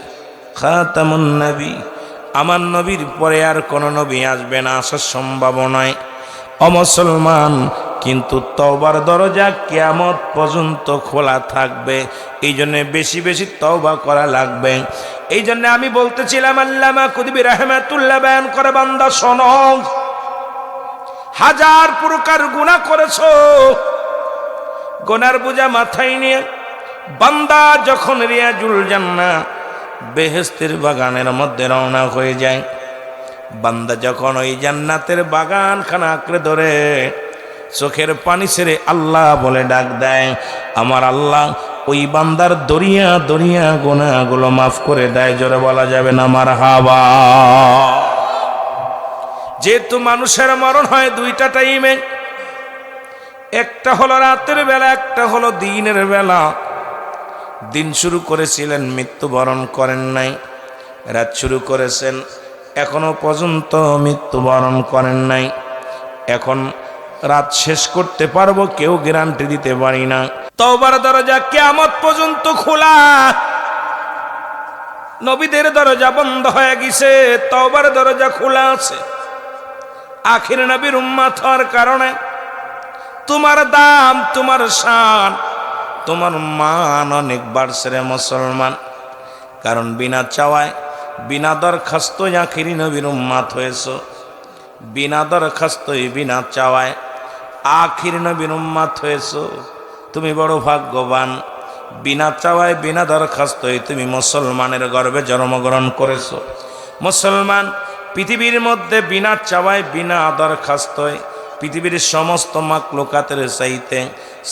খাতামুন নবী। আমার নবীর পরে আর কোনো নবী আসবে না, আসার সম্ভাবনায়। অমুসলমান, কিন্তু তওবার দরজা কিয়ামত পর্যন্ত খোলা থাকবে। এই জন্য বেশি বেশি তওবা করা লাগবে। এই জন্য আমি বলতেছিলাম, আল্লামা কুতুবী রাহমাতুল্লাহ বয়ান করে, বান্দা শোনো, হাজার প্রকার গুনাহ করেছো, গুনার বোঝা মাথায় নিয়ে বান্দা যখন রিয়াজুল জান্নাহ বেহেশতের বাগানের মধ্যে রওনা হয়ে যায়, বান্দা যখন ওই জান্নাতের বাগানখানা আঁকড়ে ধরে চোখের পানি ছেড়ে আল্লাহ বলে ডাক দেয়, আমার আল্লাহ ওই বান্দার দরিয়া দরিয়া গুনাহগুলো মাফ করে দেয়। জোরে বলা যাবে না মারহাবা। যেহেতু মানুষের মরণ হয় দুইটা টাইমে, একটা হলো রাতের বেলা, একটা হলো দিনের বেলা। দিন শুরু করেছিলেন, মৃত্যুবরণ করেন নাই, রাত শুরু করেছেন, এখনো পর্যন্ত মৃত্যুবরণ করেন নাই। এখন রাত শেষ করতে পারবো কেউ গ্যারান্টি দিতে পারি না। তওবার দরজা কিয়ামত পর্যন্ত খোলা, নবীদের দরজা বন্ধ হয়ে গেছে, তওবার দরজা খোলা আছে। আখির নবীর উম্মত হওয়ার কারণে তোমার দাম, তোমার শান, তোমার মান অনেক বাড়ছে রে মুসলমান। কারণ বিনা চাওয়ায়, বিনা দরখাস্তই আখিরি নবীর উম্মত হয়েছ। বিনা দরখাস্তই, বিনা চাওয়ায় আখির নবীর উম্মত হয়েছো, তুমি বড় ভাগ্যবান। বিনা চাওয়ায় বিনা দরখাস্তই তুমি মুসলমানের গর্ভে জন্মগ্রহণ করেছো। মুসলমান পৃথিবীর মধ্যে বিনা চাওয়ায় বিনা দরখাস্তই পৃথিবীর সমস্ত মাকলুকাতের চাইতে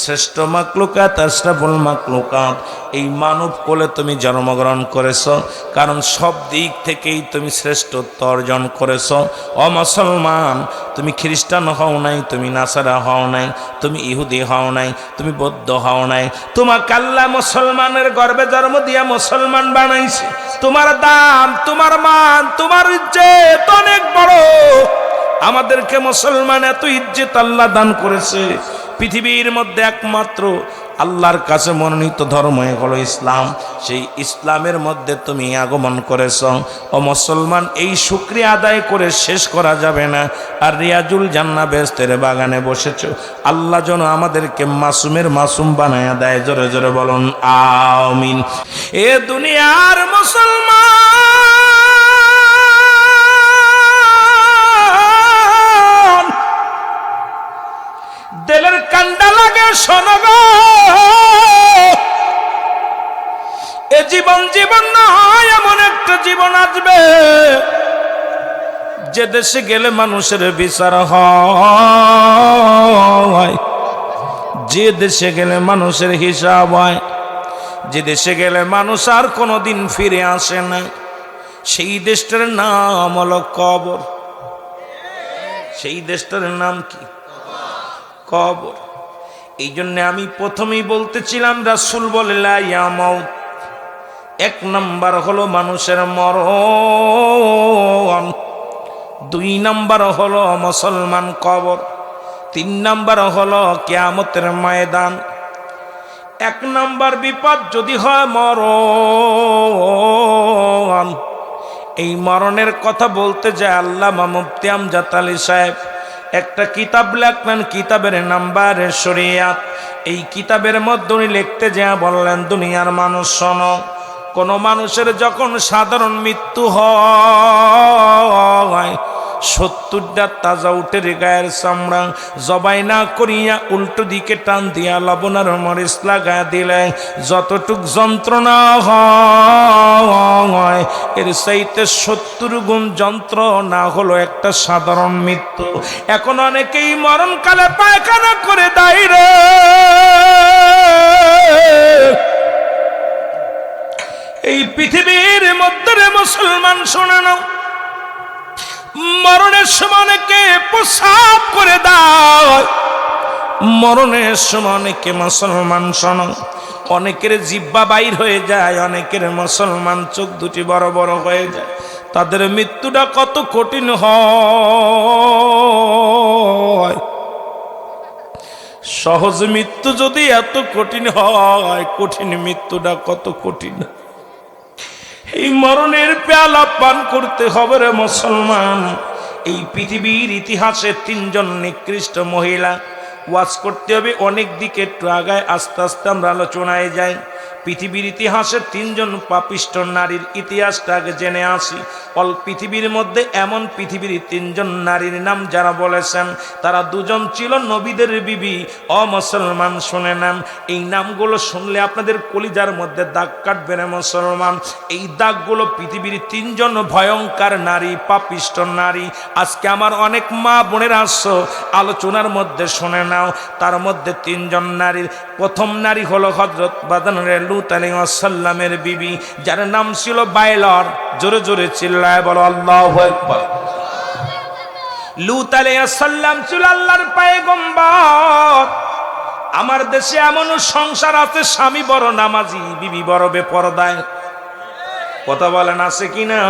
শ্রেষ্ঠ মাকলুকাত, আশরাফুল মাকলুকাত এই মানব কোলে তুমি জন্মগ্রহণ করেছো, কারণ সব দিক থেকেই তুমি শ্রেষ্ঠত্ব অর্জন করেছো। ও মুসলমান, তুমি খ্রিস্টান হও নাই, তুমি নাসারা হও নাই, তুমি ইহুদি হও নাই, তুমি বৌদ্ধ হও নাই, তোমাকে আল্লাহ মুসলমানের গর্ভে জন্ম দিয়া মুসলমান বানাইছে। তোমার দাম, তোমার মান, তোমার ইজ্জত অনেক বড়। আমাদেরকে মুসলমান এত ইজ্জত আল্লাহ দান করেছে। পৃথিবীর মধ্যে একমাত্র আল্লাহর কাছে মনোনীত ধর্ম হলো ইসলাম। সেই ইসলামের মধ্যে তুমি আগমন করেছ। ও মুসলমান, এই শুকরিয়া আদায় করে শেষ করা যাবে না। আর রিয়াজুল জান্নাহ বেহেশতের বাগানে বসেছ, আল্লাহ যেন আমাদেরকে মাসুমের মাসুম বানায়া দেয়। জোরে জোরে বলুন আমিন। এ দুনিয়ার মুসলমান, দিলের কান্ডা লাগে শোনো গো, এ জীবন জীবন নয়, এমন একটা জীবন আসবে যে দেশে গেলে মানুষের বিচার হয়, যে দেশে গেলে মানুষের হিসাব হয়, যে দেশে গেলে মানুষ আর কোনোদিন ফিরে আসে না। সেই দেশটার নাম হলো কবর। সেই দেশটার নাম কি? কবর। এই জন্য আমি প্রথমেই বলতেছিলাম, রাসূল বলে লা ইয়া মাউত। এক নাম্বার হলো মানুষের মরণ, দুই নাম্বার হলো মুসলমান কবর, তিন নাম্বার হলো কিয়ামতের ময়দান। এক নাম্বার বিপদ যদি হয় মরণ, এই মরণের কথা বলতে যায় আল্লামা মুফতি আমজাদ আলী সাহেব একটা কিতাব লেখলেন, কিতাবের নাম্বার শরিয়াত। এই কিতাবের মধ্যে উনি লিখতে যা বললেন, দুনিয়ার মানুষ শোনো, কোন মানুষের যখন সাধারণ মৃত্যু হয়, 70টা তাজা উটের গায়ের চামড়া জবাই না করিয়া উল্টো দিকে টান দিয়া লবণ আর মরিচ লাগায় দিলে যতটুক যন্ত্রণা হয়, এর চাইতে 70 গুণ যন্ত্রণা হলো একটা সাধারণ মৃত্যু। এখন অনেকেই মরণকালে পায়খানা করে দেয় রে। এই পৃথিবীর মধ্যে রে মুসলমান শোনে নাও, মরণের সময় অনেকে প্রসাব করে দেয়, মরণের সময় অনেকে মুসলমান শোনো অনেকের জিহ্বা বাইর হয়ে যায়, অনেকের মুসলমান চোখ দুটি বড় বড় হয়ে যায়। তাদের মৃত্যুটা কত কঠিন হয়। সহজ মৃত্যু যদি এত কঠিন হয়, কঠিন মৃত্যুটা কত কঠিন। এই মরণের পেয়ালা পান করতে হবে রে মুসলমান। এই পৃথিবীর ইতিহাসে 3 জন নিকৃষ্ট মহিলা, ওয়াজ করতে হবে অনেক দিকে, একটু আগায় আস্তে আস্তে আমরা আলোচনায় যাই। পৃথিবীর ইতিহাসে 3 জন পাপিষ্ঠ নারীর ইতিহাসটা আগে জেনে আসি। অল পৃথিবীর মধ্যে এমন পৃথিবীর 3 জন নারীর নাম যারা বলেছেন, তারা 2 জন ছিল নবীদের বিবি। মুসলমান শুনে নেন, এই নামগুলো শুনলে আপনাদের কলিজার মধ্যে দাগ কাটবে না মুসলমান। এই দাগগুলো পৃথিবীর 3 জন ভয়ঙ্কর নারী, পাপিষ্ঠ নারী। আজকে আমার অনেক মা বোনের আসছো, আলোচনার মধ্যে শুনে নাও। তার মধ্যে 3 জন নারীর প্রথম নারী হলো হযরত বাদানের লূত আলাইহিস সালামের বিবি, যার নাম ছিল বাইলর। জোরে জোরে চিল্লায় বলো আল্লাহু আকবার। লূত আলাইহিস সালাম ছিল আল্লাহর পয়গম্বর। আমার দেশে এমন সংসার আছে, স্বামী বড় নামাজি, বিবি বড় বেপরদায়। কথা বলেন আছে কিনা?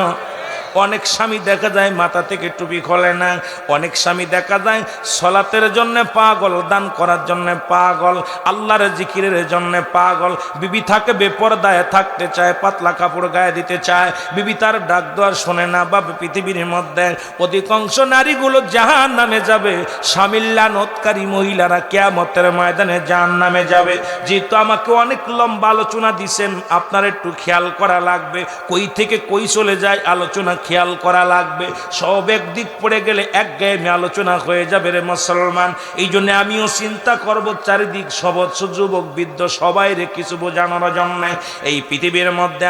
অনেক স্বামী দেখা যায় মাথা থেকে টুপি খোলে না, অনেক স্বামী দেখা যায় সলাতের জন্য পাগল, দান করার জন্য পাগল, আল্লাহর জিকিরের জন্য পাগল। বিবি থাকে বেপরদায় থাকতে চায়, পাতলা কাপড় গায়ে দিতে চায়, বিবি তার ডাক দেওয়ার শোনে না। বা পৃথিবীর মধ্যে অধিকাংশ নারীগুলো জাহান্নামে যাবে, স্বামীর লানতকারী মহিলারা কিয়ামতের ময়দানে জাহান্নামে যাবে। যেহেতু আমাকে অনেক লম্বা আলোচনা দিছেন, আপনার একটু খেয়াল করা লাগবে, কই থেকে কই চলে যায় আলোচনা খেয়াল করা লাগবে। সব একদিক পড়ে গেলে একঘেয়েমি আলোচনা হয়ে যাবে রে মুসলমান। এই জন্য আমিও চিন্তা করব চারিদিক সবৎস যুবক বৃদ্ধ সবাই রে কিছু বোঝানোর জন্য। এই পৃথিবীর মধ্যে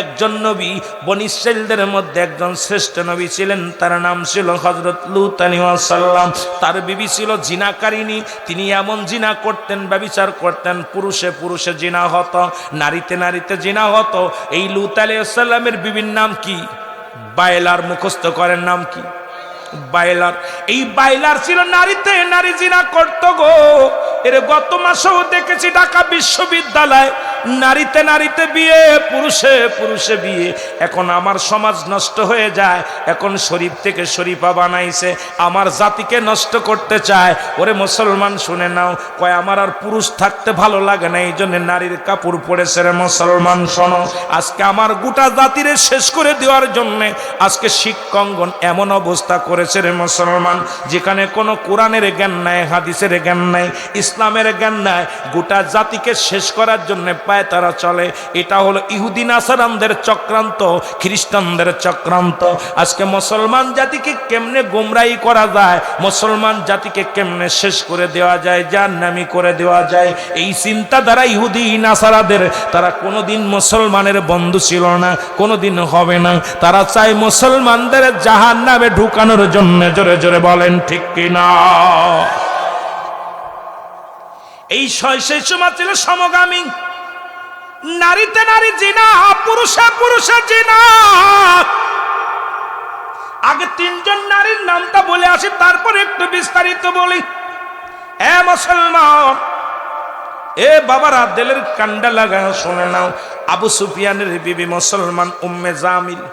একজন নবী, বনী ইসরাঈলদের মধ্যে একজন শ্রেষ্ঠ নবী ছিলেন, তার নাম ছিল হযরত লূত আলাইহিস সালাম। তার বিবি ছিল জিনাকারিনী। তিনি এমন জিনা করতেন, ব্যভিচার করতেন, পুরুষে পুরুষে জিনা হতো, নারীতে নারীতে জিনা হতো। এই লূত আলাইহিস সালামের বিবির নাম কি? বাইলার। মুখস্থ করেন নাম কি? বাইলার। এই বাইলার ছিল নারীতে নারী জিনা করত গো। এর গত মাসেও দেখেছি ঢাকা বিশ্ববিদ্যালয় নারীতে নারীতে বিয়ে, পুরুষে পুরুষে বিয়ে। এখন আমার সমাজ নষ্ট হয়ে যায়। এখন শরীফ থেকে শরীফা বানাইছে, আমার জাতিকে নষ্ট করতে চায়। ওরে মুসলমান শুনে নাও, কয় আমার আর পুরুষ থাকতে ভালো লাগে না, এই জন্য নারীর কাপড় পরেছে রে মুসলমান। শোনো, আজকে আমার গোটা জাতিরে শেষ করে দেওয়ার জন্যে আজকে শিক্ষাঙ্গন এমন অবস্থা করেছে রে মুসলমান, যেখানে কোনো কোরআনের জ্ঞান নাই, হাদিসের জ্ঞান নাই, ইসলামের জ্ঞান নাই। গোটা জাতিকে শেষ করার জন্য পায় তারা চলে। এটা হলো ইহুদি নাসারানদের চক্রান্ত, খ্রিস্টানদের চক্রান্ত। আজকে মুসলমান জাতিকে কেমনে গোমরাহি করা যায়, মুসলমান জাতিকে কেমনে শেষ করে দেওয়া যায়, জাহান্নামী করে দেওয়া যায়, এই চিন্তাধারা ইহুদি নাসারাদের। তারা কোনোদিন মুসলমানের বন্ধু ছিল না, কোনোদিন হবে না। তারা চায় মুসলমানদের জাহান্নামে ঢুকানোর জন্য। জোরে জোরে বলেন ঠিক কিনা? এই সেই সময় ছিল সমগামী, নারীতে নারী জিনা, পুরুষে পুরুষে জিনা। আগে তিনজন নারীর নামটা বলে আসি, তারপরে একটু বিস্তারিত বলি। এ মুসলমান, এ বাবারা, দিলের কান্ডা লাগায় শুনে নাও। আবু সুফিয়ানের বিবি মুসলমান উম্মে জামিল,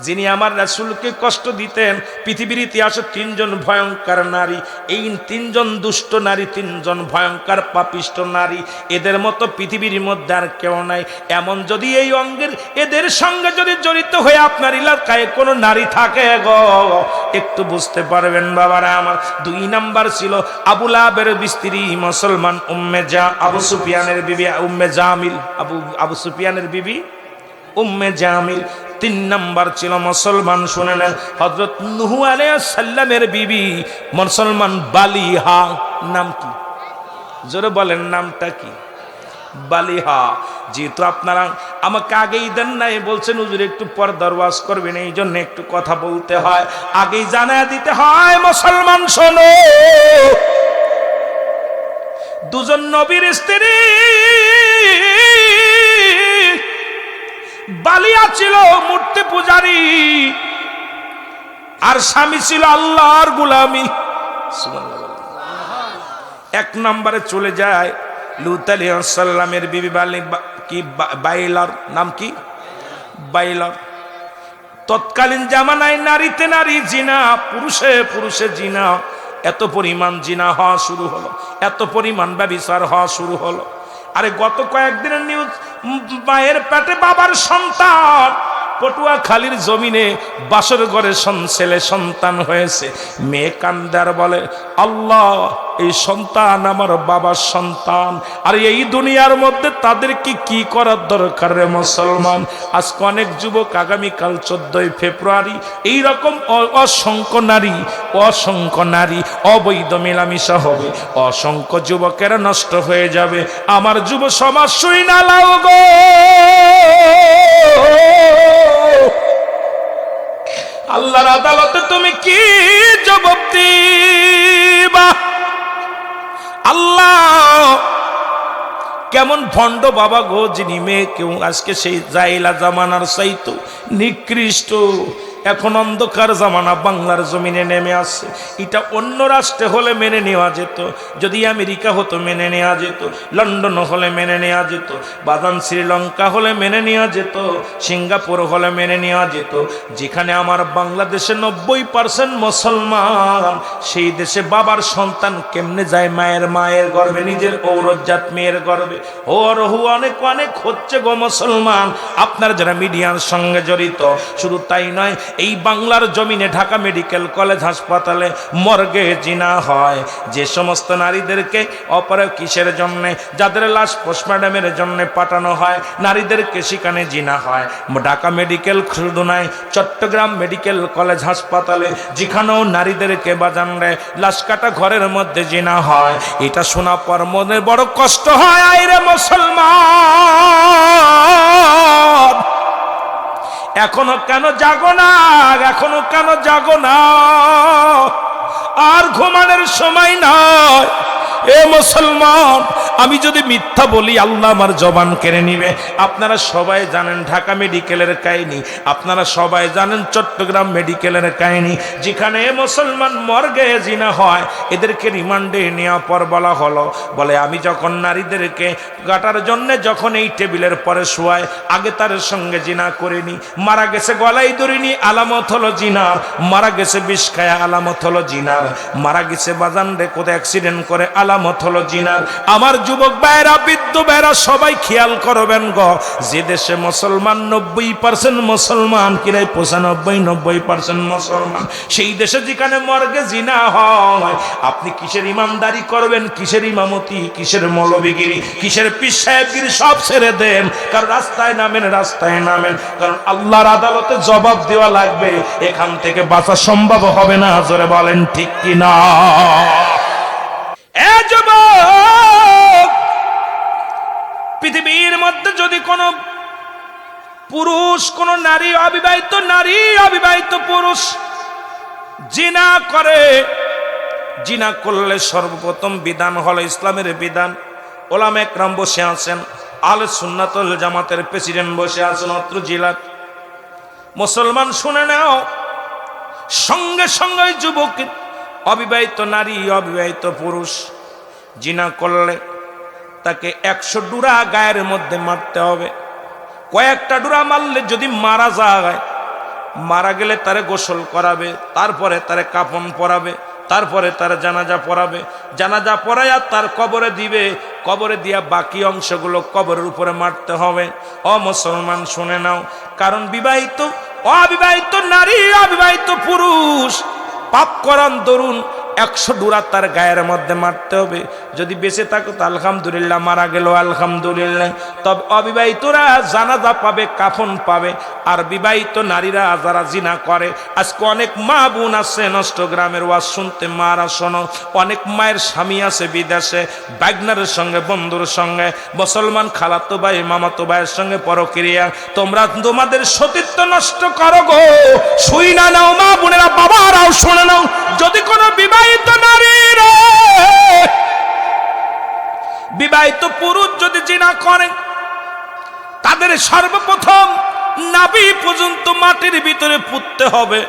যিনি আমার রাসূলকে কষ্ট দিতেন। পৃথিবীর ইতিহাসে তিনজন ভয়ঙ্কর নারী, এই তিনজন দুষ্ট নারী, তিনজন ভয়ঙ্কর পাপিষ্ট নারী। এদের মতো পৃথিবীর মধ্যে আর কেউ নাই। এমন যদি এই অঙ্গের এদের সঙ্গে যদি জড়িত হয়ে আপনার এলাকায় কোনো নারী থাকে গো, একটু বুঝতে পারবেন বাবারা আমার। 2 নাম্বার ছিল আবু লাহাবের স্ত্রী মুসলমান আবু সুফিয়ানের বিবি উম্মে জামিল, আবু সুফিয়ানের বিবি উম্মে জামিল। 3 নাম্বার ছিল মুসলমান, শুনে নেন, হযরত নূহ আলাইহিস সালামের বিবি মুসলমান বালিহা। নাম কি? জোরে বলেন, নামটা কি? বালিহা। যেহেতু আপনারা আমাকে আগেই দেন নাই, বলছেন হুজুর একটু পর্দার ওয়াজ করবেন, এই জন্য একটু কথা বলতে হয়, আগেই জানায় দিতে হয়। মুসলমান শোনো, 2জন নবীর স্ত্রী। বালিয়া ছিল মূর্তি পূজারী, আর স্বামী ছিল আল্লাহর গোলামি। সুবহানাল্লাহ। 1 নম্বরে চলে যায় লূত আলাইহিস সালামের বিবি বাইলার। নাম কি? বাইলার। তৎকালীন জামানায় নারীতে নারী জিনা, পুরুষে পুরুষে জিনা, এত পরিমাণ জিনা হওয়া শুরু হলো, এত পরিমাণ ব্যভিচার হওয়া শুরু হলো। আরে গত কয়েকদিনের নিউজ, মায়ের পেটে বাবার সন্তান, পটুয়াখালীর জমিনে বাসর ঘরে ছেলে সন্তান হয়েছে। মেয়ে কান্দার বলে, আল্লাহ, এই সন্তান আমার বাবার সন্তান, আর এই দুনিয়ার মধ্যে তাদেরকে কি করার দরকার রে মুসলমান। আজকে অনেক যুবক আগামীকাল 14ই ফেব্রুয়ারি এইরকম অসংখ্য নারী অবৈধ মেলামেশা হবে, অসংখ্য যুবকেরা নষ্ট হয়ে যাবে। আমার যুব সমাজ শুই না লাও গো, আল্লাহর আদালতে তুমি কি জবাব দিবা? আল্লাহ কেমন ভণ্ড বাবা গো, যিনি মেয়ে কেউ আজকে সেই জাইলা জামানার চাইতো নিকৃষ্ট। এখন অন্ধকার জামানা বাংলার জমিনে নেমে আসছে। এটা অন্য রাষ্ট্রে হলে মেনে নেওয়া যেত, যদি আমেরিকা হতো মেনে নেওয়া যেত, লন্ডন হলে মেনে নেওয়া যেত, বাদান শ্রীলঙ্কা হলে মেনে নেওয়া যেত, সিঙ্গাপুর হলে মেনে নেওয়া যেত। যেখানে আমার বাংলাদেশে 90% মুসলমান, সেই দেশে বাবার সন্তান কেমনে যায় মায়ের গর্ভে, নিজের ঔরজাত মেয়ের গর্ভে। ওরহু অনেক অনেক হচ্ছে গো মুসলমান। আপনার যারা মিডিয়ার সঙ্গে জড়িত, শুধু তাই নয়, এই বাংলার জমিনে ঢাকা মেডিকেল কলেজ হাসপাতালে মর্গে জিনা হয়। যে সমস্ত নারীদেরকে অপরে কিসের জন্যে, যাদের লাশ পোস্টমর্টমের জন্য পাঠানো হয়, নারীদেরকে সেখানে জিনা হয়। ঢাকা মেডিকেল শুধু নয়, চট্টগ্রাম মেডিকেল কলেজ হাসপাতালে যেখানেও নারীদেরকে বাজান রে লাশ কাটা ঘরের মধ্যে জিনা হয়। এটা শোনা পর মনে বড় কষ্ট হয়। আইরে মুসলমান, এখনো কেন জাগো না? এখনো কেন জাগো না? আর ঘুমানোর সময় নয়। এ মুসলমান, আমি যদি মিথ্যা বলি আল্লাহ আমার জবান কেড়ে নিবে। আপনারা সবাই জানেন ঢাকা মেডিকেলের কাহিনী, আপনারা সবাই জানেন চট্টগ্রাম মেডিকেলের কাহিনী, যেখানে মুসলমান মর্গে জিনা হয়। এদেরকে রিমান্ডে নেওয়া পর বলা হলো, বলে আমি যখন নারীদেরকে কাটার জন্য যখন এই টেবিলের পরে শোয়ায়, আগে তার সঙ্গে জিনা করিনি, মারা গেছে গলায় ধরিনি, আলামত হলো জিনার। মারা গেছে বিষ খায়া, আলামত হলো জিনার। মারা গেছে বাজান রে কোথাও অ্যাক্সিডেন্ট করে, আলামত হলো জিনার। আমার যুবক ভাইরা, বৃদ্ধ ভাইরা সবাই খেয়াল করবেন গো, যে দেশে মুসলমান 90% মুসলমান, কিরাই 95-90% মুসলমান, সেই দেশে যেখানে মর্গে জিনা হয়, আপনি কিসের ইমামদারি করবেন, কিসের ইমামতি, কিসের মৌলবীগিরি, কিসের পীর সাহেবগিরি, সব ছেড়ে দেন। কারণ রাস্তায় নামেন, রাস্তায় নামেন, কারণ আল্লাহর আদালতে জবাব দেওয়া লাগবে। এখান থেকে বাঁচা সম্ভব হবে না। জোরে বলেন ঠিক কিনা? পৃথিবীর মধ্যে যদি কোন পুরুষ, কোন নারী, অবিবাহিত নারী, অবিবাহিত পুরুষ জিনা করে, জিনা করলে সর্বপ্রথম বিধান হলো ইসলামের বিধান। ওলামা একরাম বসে আছেন, আহলে সুন্নাত ওয়াল জামাতের প্রেসিডেন্ট বসে আছেন অত্র জেলার। মুসলমান শুনে নাও, সঙ্গে সঙ্গে যুবক, অবিবাহিত নারী, অবিবাহিত পুরুষ জিনা করলে তাকে 100 ডুরা গায়ের মধ্যে মারতে হবে। কয়েকটা ডুরা মারলে যদি মারা যায়, মারা গেলে তারে গোসল করাবে, তারপরে তারে কাফন পরাবে, তারপরে তার জানাজা পড়াবে, জানাজা পড়াইয়া তার কবরে দিবে, কবরে দিয়া বাকি অংশগুলো কবরের উপরে মারতে হবে। ও মুসলমান শুনে নাও, কারণ বিবাহিত, অবিবাহিত নারী, অবিবাহিত পুরুষ পাপ করান দরুন 100 ডুরা তার গায়ের মধ্যে মারতে হবে। যদি বেঁচে থাকো তো আলহামদুলিল্লাহ, মারা গেল আলহামদুলিল্লাহ। তবে অবিবাহিতরা জানাজা পাবে, কাফন পাবে। আর বিবাহিত নারীরা যারা জিনা করে, আজকে অনেক মা বোন আছে নষ্টগ্রামের ওয়াজ শুনতে, মারা শোনো, অনেক মায়ের স্বামী আছে বিদেশে, বাগনারের সঙ্গে, বন্ধুর সঙ্গে, মুসলমান খালাতো ভাই, মামাতো ভাইয়ের সঙ্গে পরক্রিয়া। তোমরা তোমাদের সতীত্ব নষ্ট করো গো। শুই না নাও মা বোনেরা, বাবারাও শুনে নাও, যদি কোনো বিবাহিত নারী রে, বিবাহিত পুরুষ যদি জিনা করে, তাদের সর্বপ্রথম নাভি পর্যন্ত মাটির ভিতরে পুঁততে হবে।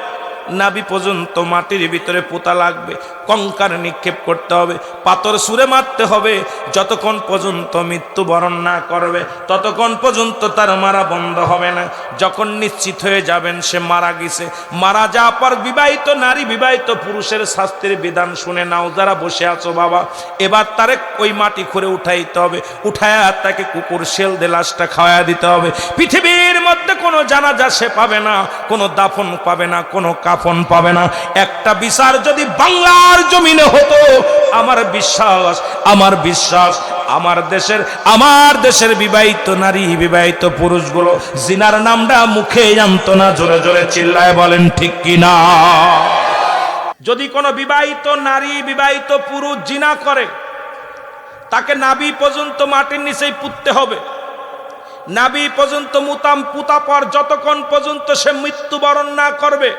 নাভি পর্যন্ত মাটির ভিতরে পোতা লাগবে, কঙ্কার নিক্ষেপ করতে হবে, পাথর ছুঁড়ে মারতে হবে। যতক্ষণ পর্যন্ত মৃত্যুবরণ না করবে ততক্ষণ পর্যন্ত তার মারা বন্ধ হবে না। যখন নিশ্চিত হয়ে যাবেন সে মারা গেছে, মারা যাওয়ার পর বিবাহিত নারী, বিবাহিত পুরুষের শাস্তির বিধান শুনে নাও যারা বসে আছো বাবা। এবার তারে ওই মাটি খুঁড়ে উঠাইতে হবে, উঠায়া তাকে কুকুর শেল দিয়ে লাশটা খাওয়া দিতে হবে। পৃথিবীর মধ্যে কোনো জানাজা সে পাবে না, কোনো দাফন পাবে না, কোনো কাফন পাবে না। একটা বিচার যদি বাংলার জমিনে হতো, আমার বিশ্বাস, আমার বিশ্বাস, আমার দেশের বিবাহিত নারী, বিবাহিত পুরুষগুলো জিনার নামটা মুখে জানতো না। জোরে জোরে চিল্লায় বলেন ঠিক কিনা? যদি কোনো বিবাহিত নারী, বিবাহিত পুরুষ জিনা করে, তাকে নাভি পর্যন্ত মাটির নিচেই পুঁততে হবে। নাভি পর্যন্ত পুঁতা পর যতক্ষণ পর্যন্ত সে মৃত্যুবরণ না করবে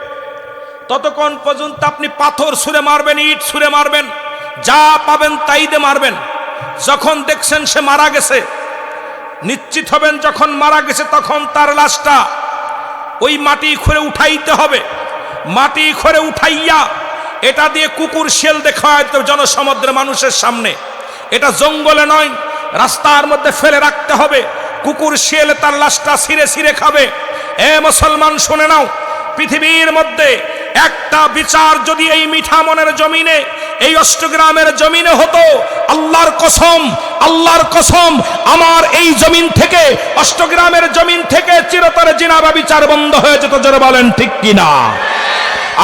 ততক্ষণ পর্যন্ত আপনি পাথর ছুঁড়ে মারবেন, ইট ছুঁড়ে মারবেন, যা পাবেন তাই দিয়ে মারবেন। যখন দেখছেন সে মারা গেছে, নিশ্চিত হবেন যখন মারা গেছে, তখন তার লাশটা ওই মাটি খুঁড়ে উঠাইতে হবে। মাটি খুঁড়ে উঠাইয়া এটা দিয়ে কুকুর শেল দেখাইতে জনসমুদ্রের মানুষের সামনে। এটা জঙ্গলে নয়, রাস্তার মধ্যে ফেলে রাখতে হবে। কুকুর শেল তার লাশটা ছিঁড়ে ছিঁড়ে খাবে। এ মুসলমান শুনে নাও, পৃথিবীর মধ্যে একটা বিচার যদি এই মিঠামনের জমিনে, এই অষ্টগ্রামের জমিনে হতো, আল্লাহর কসম, আল্লাহর কসম, আমার এই জমিন থেকে, অষ্টগ্রামের জমিন থেকে চিরতরে জিনা ব্যভিচার বন্ধ হয়ে যেত। জোরে বলেন ঠিক কিনা?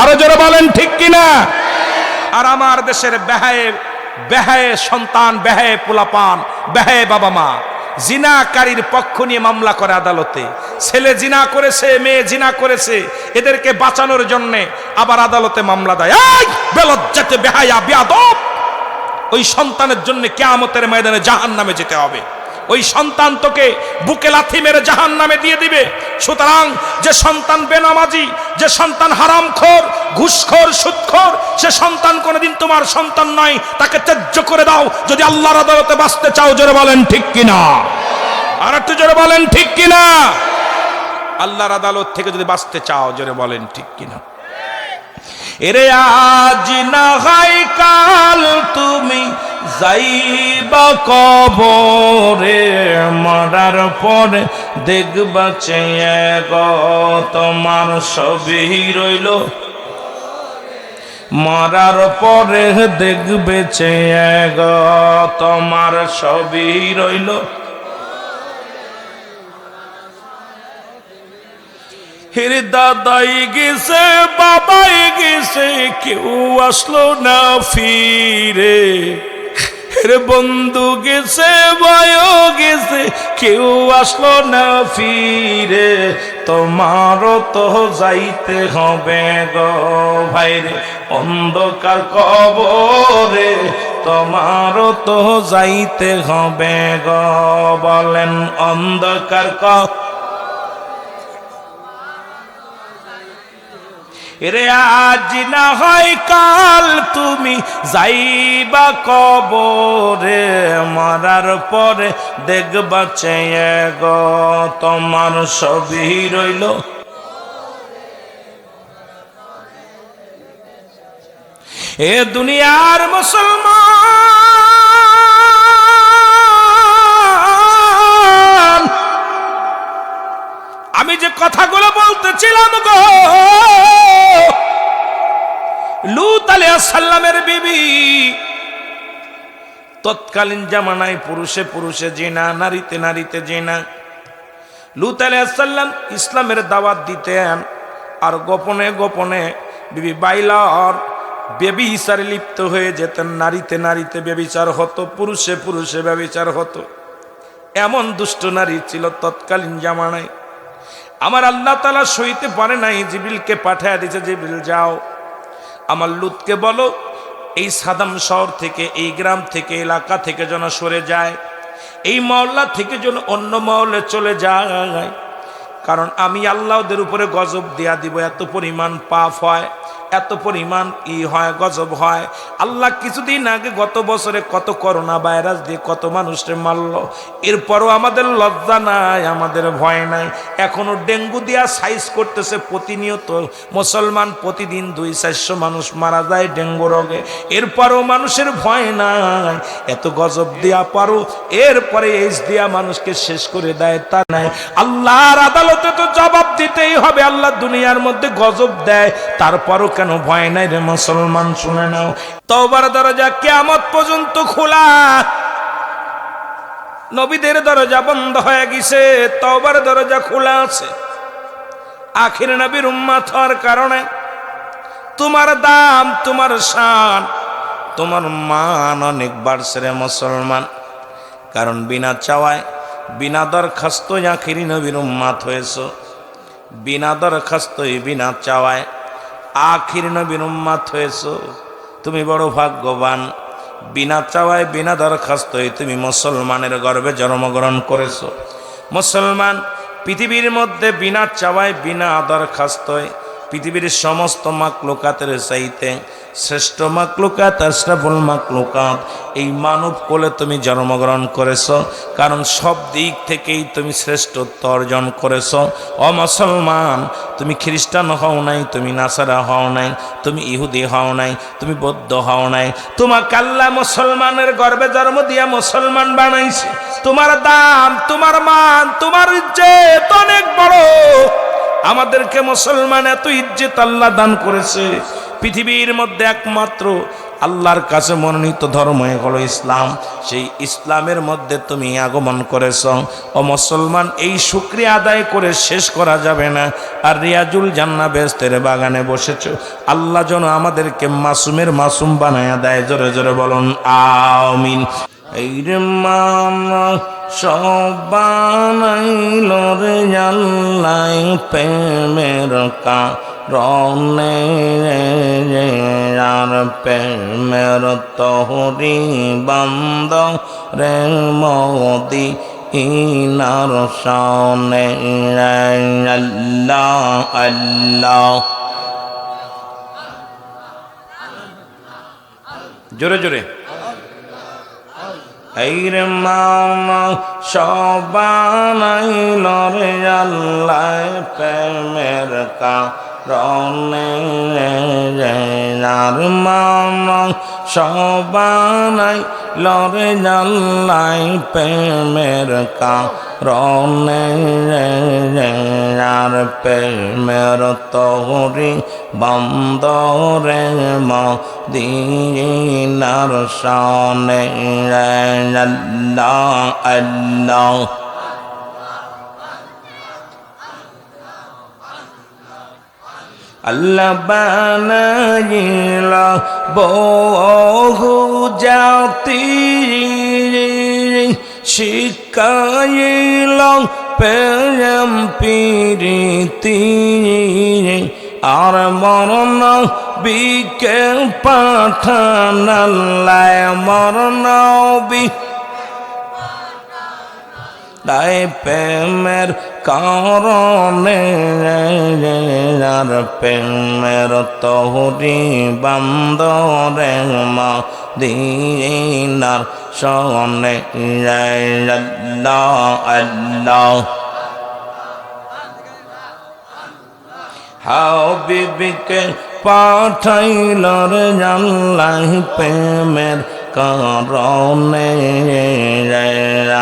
আরো জোরে বলেন ঠিক কিনা? আর আমার দেশের বেহায়ে সন্তান, বেহায়ে পোলাপান, বেহায়ে বাবা মা জিনাকারীর পক্ষ নিয়ে মামলা করে আদালতে। ছেলে জিনা করেছে, মেয়ে জিনা করেছে, এদেরকে বাঁচানোর জন্য আবার আদালতে মামলা দেয়। এই বেলজ্জাতে বেহায়া বেয়াদব, ওই সন্তানের জন্য কিয়ামতের ময়দানে জাহান্নামে যেতে হবে। ওই সন্তান তোকে বুকে লাথি মেরে জাহান্নামে দিয়ে দিবে। সুতরাং যে সন্তান বেনামাজি, যে সন্তান হারামখোর, ঘুষখোর, সুদখোর, সে সন্তান কোনোদিন তোমার সন্তান নয়। তাকে ত্যায্য করে দাও যদি আল্লাহর আদালতে বাঁচতে চাও। জোরে বলেন ঠিক কিনা? আর একটু জোরে বলেন ঠিক কিনা? আল্লাহর আদালত থেকে যদি বাঁচতে চাও, জোরে বলেন ঠিক কিনা? এরে আজ না হয় কাল তুমি যাইবা কবরে, মরার পরে দেখবা চেয়ে গো তোমার ছবি রইল। মরার পরে দেখবে চেয়ে গো তোমার ছবি রইল। হির দাদাই গেছে, বাবাই গেছে, কেউ আসলো না ফিরে। হের বন্ধু গেছে, ভাইও গেছে, কেউ আসলো না ফিরে। তোমারও তো যাইতে হবে গো ভাইরে অন্ধকার কবরে, তোমারও তো যাইতে হবে গো। বলেন অন্ধকার এরে আজ না হয় কাল তুমি যাইবা কবরে, মরার পরে দেখবা চেয়ে গো তোমার ছবি রইল। এ দুনিয়ার মুসলমান, আমি যে কথাগুলো বলতেছিলাম গো, লূত আলাইহিস সালামের বিবি তৎকালীন জামানায় পুরুষে পুরুষে জিনা, নারীতে নারীতে জিনা। লূত আলাইহিস সালাম ইসলামের দাওয়াত দিতেন, আর গোপনে গোপনে বিবি বাইলার ব্যভিচারে লিপ্ত হয়ে যেতেন। নারীতে নারীতে ব্যভিচার হতো, পুরুষে পুরুষে ব্যভিচার হতো। এমন দুষ্ট নারী ছিল তৎকালীন জামানায়। আমার আল্লাহ তাআলা সইতে পারে নাই, জিবরিলকে পাঠিয়ে দিয়েছে, জিবরিল যাও আমার লূতকে বলো এই সাদাম শহর থেকে, এই গ্রাম থেকে, এলাকা থেকে যেন সরে যায়, এই মহল্লা থেকে যেন অন্য মহল্লে চলে যায়। কারণ আমি আল্লাহ ওদের উপরে গজব দেয়া দিব। এত পরিমাণ পাপ হয়, এত পরিমাণ হয়, গজব হয়। আল্লাহ কিছুদিন আগে গত বছরে কত করোনা ভাইরাস দিয়ে কত মানুষকে মারল, এরপরও আমাদের লজ্জা নাই, আমাদের ভয় নাই। এখনো ডেঙ্গু দিয়া সাইজ করতেছে প্রতিনিয়ত। মুসলমান প্রতিদিন 200-400 মানুষ মারা যায় ডেঙ্গু রোগে, এরপরও মানুষের ভয় নাই। এত গজব দেয়া পারো, এরপরে এইচ দিয়া মানুষকে শেষ করে দেয় তা নাই। আল্লাহর আদালতে তো জবাব দিতেই হবে। আল্লাহ দুনিয়ার মধ্যে গজব দেয়, তারপরও কেন ভয় নাই রে মুসলমান? শুনে নাও, তওবার দরজা কিয়ামত পর্যন্ত খোলা, নবীদের দরজা বন্ধ হয়ে গেছে, তওবার দরজা খোলা আছে। আখির নবীর উম্মত হওয়ার কারণে তোমার দাম, তোমার শান, তোমার মান অনেক বাড়ছে রে মুসলমান। কারণ বিনা চাওয়ায়, বিনা দরখাস্তই আখিরি নবীর উম্মত হয়েছো। বিনা দরখাস্তই, বিনা চাওয়ায় আখির নবীর উম্মত হয়েছো। তুমি বড় ভাগ্যবান। বিনা চাওয়ায়, বিনা দরখাস্তই তুমি মুসলমানের গর্ভে জন্মগ্রহণ করেছো। মুসলমান পৃথিবীর মধ্যে বিনা চাওয়ায়, বিনা দরখাস্তই পৃথিবীর সমস্ত মাকলুকাতের চাইতে শ্রেষ্ঠ মাকলুকাত, আশরাফুল মাকলুকাত এই মানব কোলে তুমি জন্মগ্রহণ করেছো। কারণ সব দিক থেকেই তুমি শ্রেষ্ঠত্ব অর্জন করেছো। ও মুসলমান, তুমি খ্রিস্টান হও নাই, তুমি নাসারা হও নাই, তুমি ইহুদি হও নাই, তুমি বৌদ্ধ হও নাই। তোমাকে আল্লাহ মুসলমানের গর্ভে জন্ম দিয়া মুসলমান বানাইছে। তোমার দাম, তোমার মান, তোমার ইজ্জত অনেক বড়। আমাদেরকে মুসলমান এত ইজ্জত আল্লাহ দান করেছে। পৃথিবীর মধ্যে একমাত্র আল্লাহর কাছে মনোনীত ধর্ম হলো ইসলাম। সেই ইসলামের মধ্যে তুমি আগমন করেছ। ও মুসলমান, এই শুকরিয়া আদায় করে শেষ করা যাবে না। আর রিয়াজুল জান্নাহ বেহেশতের বাগানে বসেছ, আল্লাহ যেন আমাদেরকে মাসুমের মাসুম বানায়া দেয়। জোরে জোরে বলুন আমিন। এই রে মামা সব বানাইল রে আল্লাহ প্রেমের কারণে, আর প্রেমের তোহরি বান্দ রে মোদি ইনার শানে। আল্লাহ আল্লাহ, জোরে জোরে। এই রে মামা সব বানাইল রে আল্লাহ প্রেমের কারণে, আর মামা সব বানাইল রে আল্লাহ প্রেমের কারণে, আর প্রেমের তোহরি বন্দরে মদিনার শানে। আল্লাহ আল্লাহ, আল্লাহ বানাইল বহু জাতি, শিখাইল প্রেম প্রীতি, আর মরণ বিকে পাঠান আল্লাহ মরণ বি তাই প্রেমের কারণে, আর প্রেমের তোহরি বান্দরে মদিনার শানে। আল্লাহ আল্লাহ, হাবিবকে পাঠাইল রে আল্লাহ প্রেমের কারণে,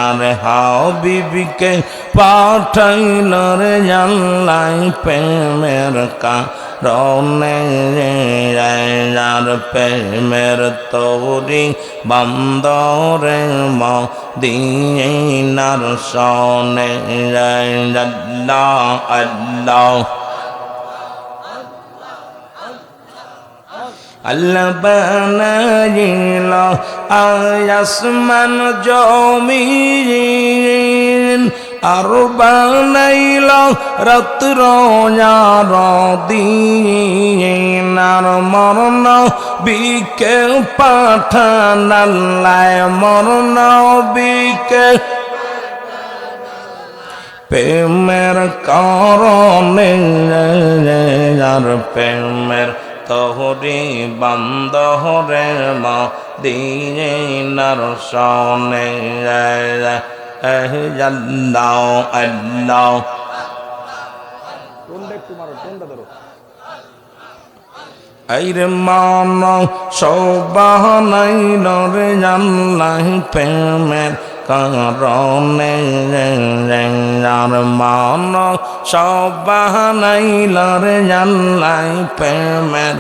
আর হাবিবকে পাঠাইল রে আল্লাহ প্রেমের কারণে, আর প্রেমের তোহরি বান্দরে মদিনার শানে। আল্লাহ আল্লাহ, আল্লাহ বানাইল আসমান জমিন, আর বানাইল রাত্র আর দিন, আর মরণ বিকে পাঠান আল্লাহ মরণ বিকে প্রেমের কারণে, আর প্রেমের তোহরি বান্দরে মদিনার শানে। আল্লাহ আল্লাহ, এই রে মান সব বানাইল রে আল্লাহ প্রেমের কারণে, আর মান সব বানাইল রে আল্লাহ প্রেমের,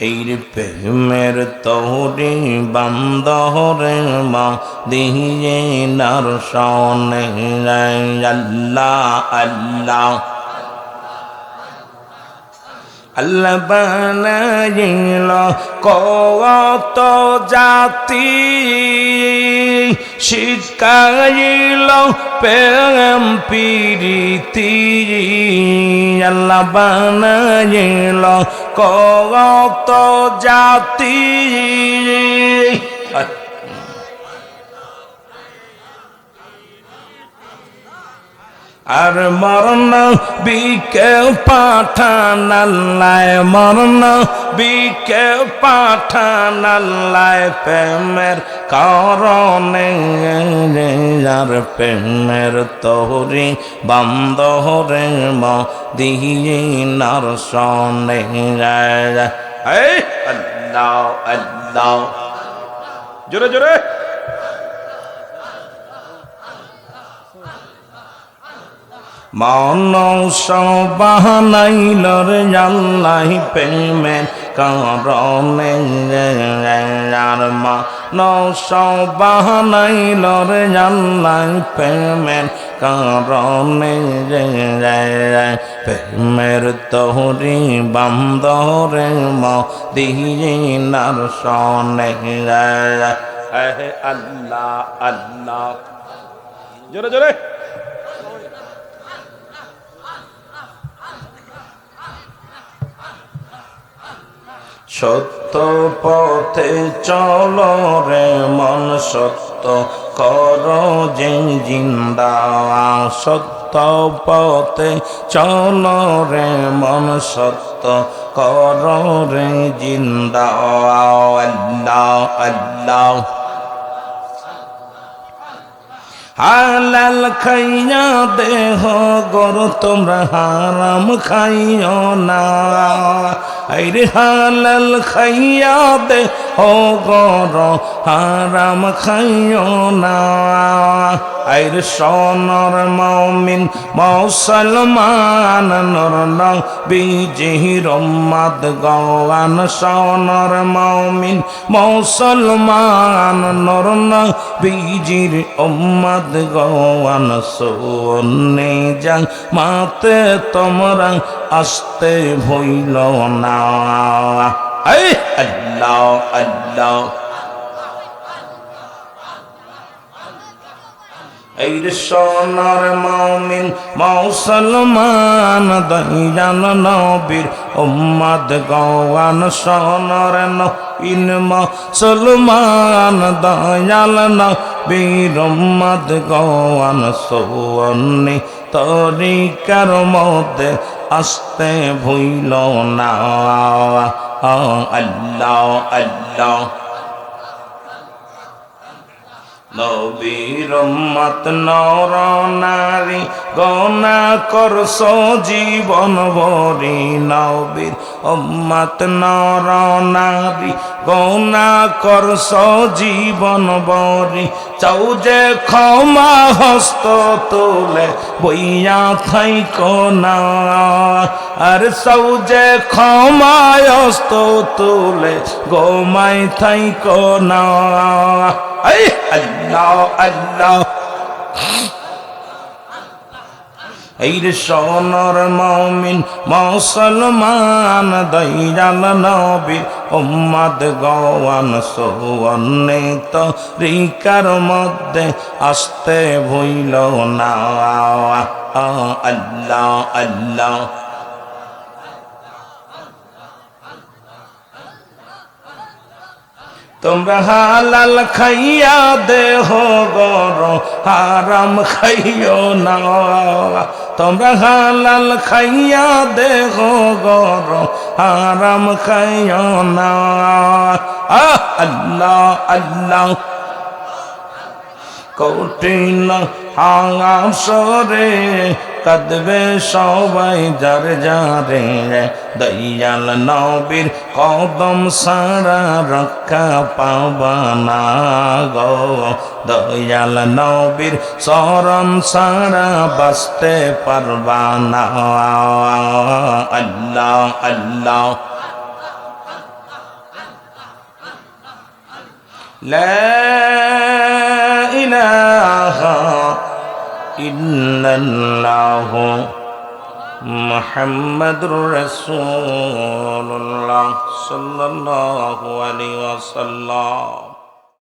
এই প্রেমের তোহরি বান্দরে মদিনার শানে। আল্লাহ আল্লাহ, আল্লাহ বানাইল কত জাতি, শিখাইল প্রেম প্রীতি, আল্লাহ বানাইল কত জাতি, আর মরণ বিকে পাঠান আল্লাহ মরণ বিকে পাঠান আল্লাহ প্রেমের কারণে, আর প্রেমের তোহরি বান্দরে মদিনার শানে। আল্লাহ আল্লাহ, জোরে জোরে। মানুষ বাহানাইল রে আল্লাহ প্রেমের কারণে আর মানুষ বাহানাইল রে আল্লাহ প্রেমের কারণে প্রেমের তহরি বান্দরে মদিনার সনে আল্লাহ আল্লাহ জোরে জোরে সত্য পথে চলো রে মন সত্য কর যে জিন্দা সত্য পথে চলো রে মন সত্য কর রে জিন্দা আল্লাহ আল্লাহ হালাল খাইয়া দেহ গরু তোমরা হারাম খাইও না আইরে হালাল খাইয়া দেহ গর হারাম খাইও না আইরে সোনর মমিন মুসলমান নর নবীজির উম্মত গওয়ান সোনর মমিন মুসলমান নর নবীজির উম্মত গওয়ান সোনে যাং মাতে তোমরা আসতে ভইল না আল্লাহ আল্লাহ এই সোনার মমিন মুসলমান দয়াল নবীর উম্মত গওয়ান সোনার নবীন মুসলমান দয়াল নবীর উম্মত গওয়ান সোনে তরিকার মধ্যে আসতে ভুইল না আল্লাহ আল্লাহ নবীর উম্মত নর নারী গনা করছ জীবন ভরি নবীর উম্মত নর নারী গনা করছ জীবন ভরি চাও যে ক্ষমা হস্ত তোলে বইয়া থাইক না আর চাও যে ক্ষমা হস্ত তোলে গোমাই থাইক না আল্লাহ আল্লাহ এই সোনর মমিন মুসলমান দয়াল নবীর উম্মত গওয়ান সোনে তরিকার মধ্যে আসতে ভইল না আল্লাহ আল্লাহ তোমরা হালাল খাইয়া দেহ গর হারাম খাইও না তোমরা হালাল খাইয়া দেহ গর হারাম খাইও না আল্লাহ আল্লাহ কঠিন হাসরে কাঁদবে সবাই যার যারে দয়াল নবীর কদম সারা রক্ষা পাবানা গো দয়াল নবীর শরণ সারা বাঁচতে পারবানা আল্লাহ আল্লাহ লা ইলাহা ইল্লাল্লাহ মুহাম্মাদুর রাসূলুল্লাহ সাল্লাল্লাহু আলাইহি ওয়াসাল্লাম।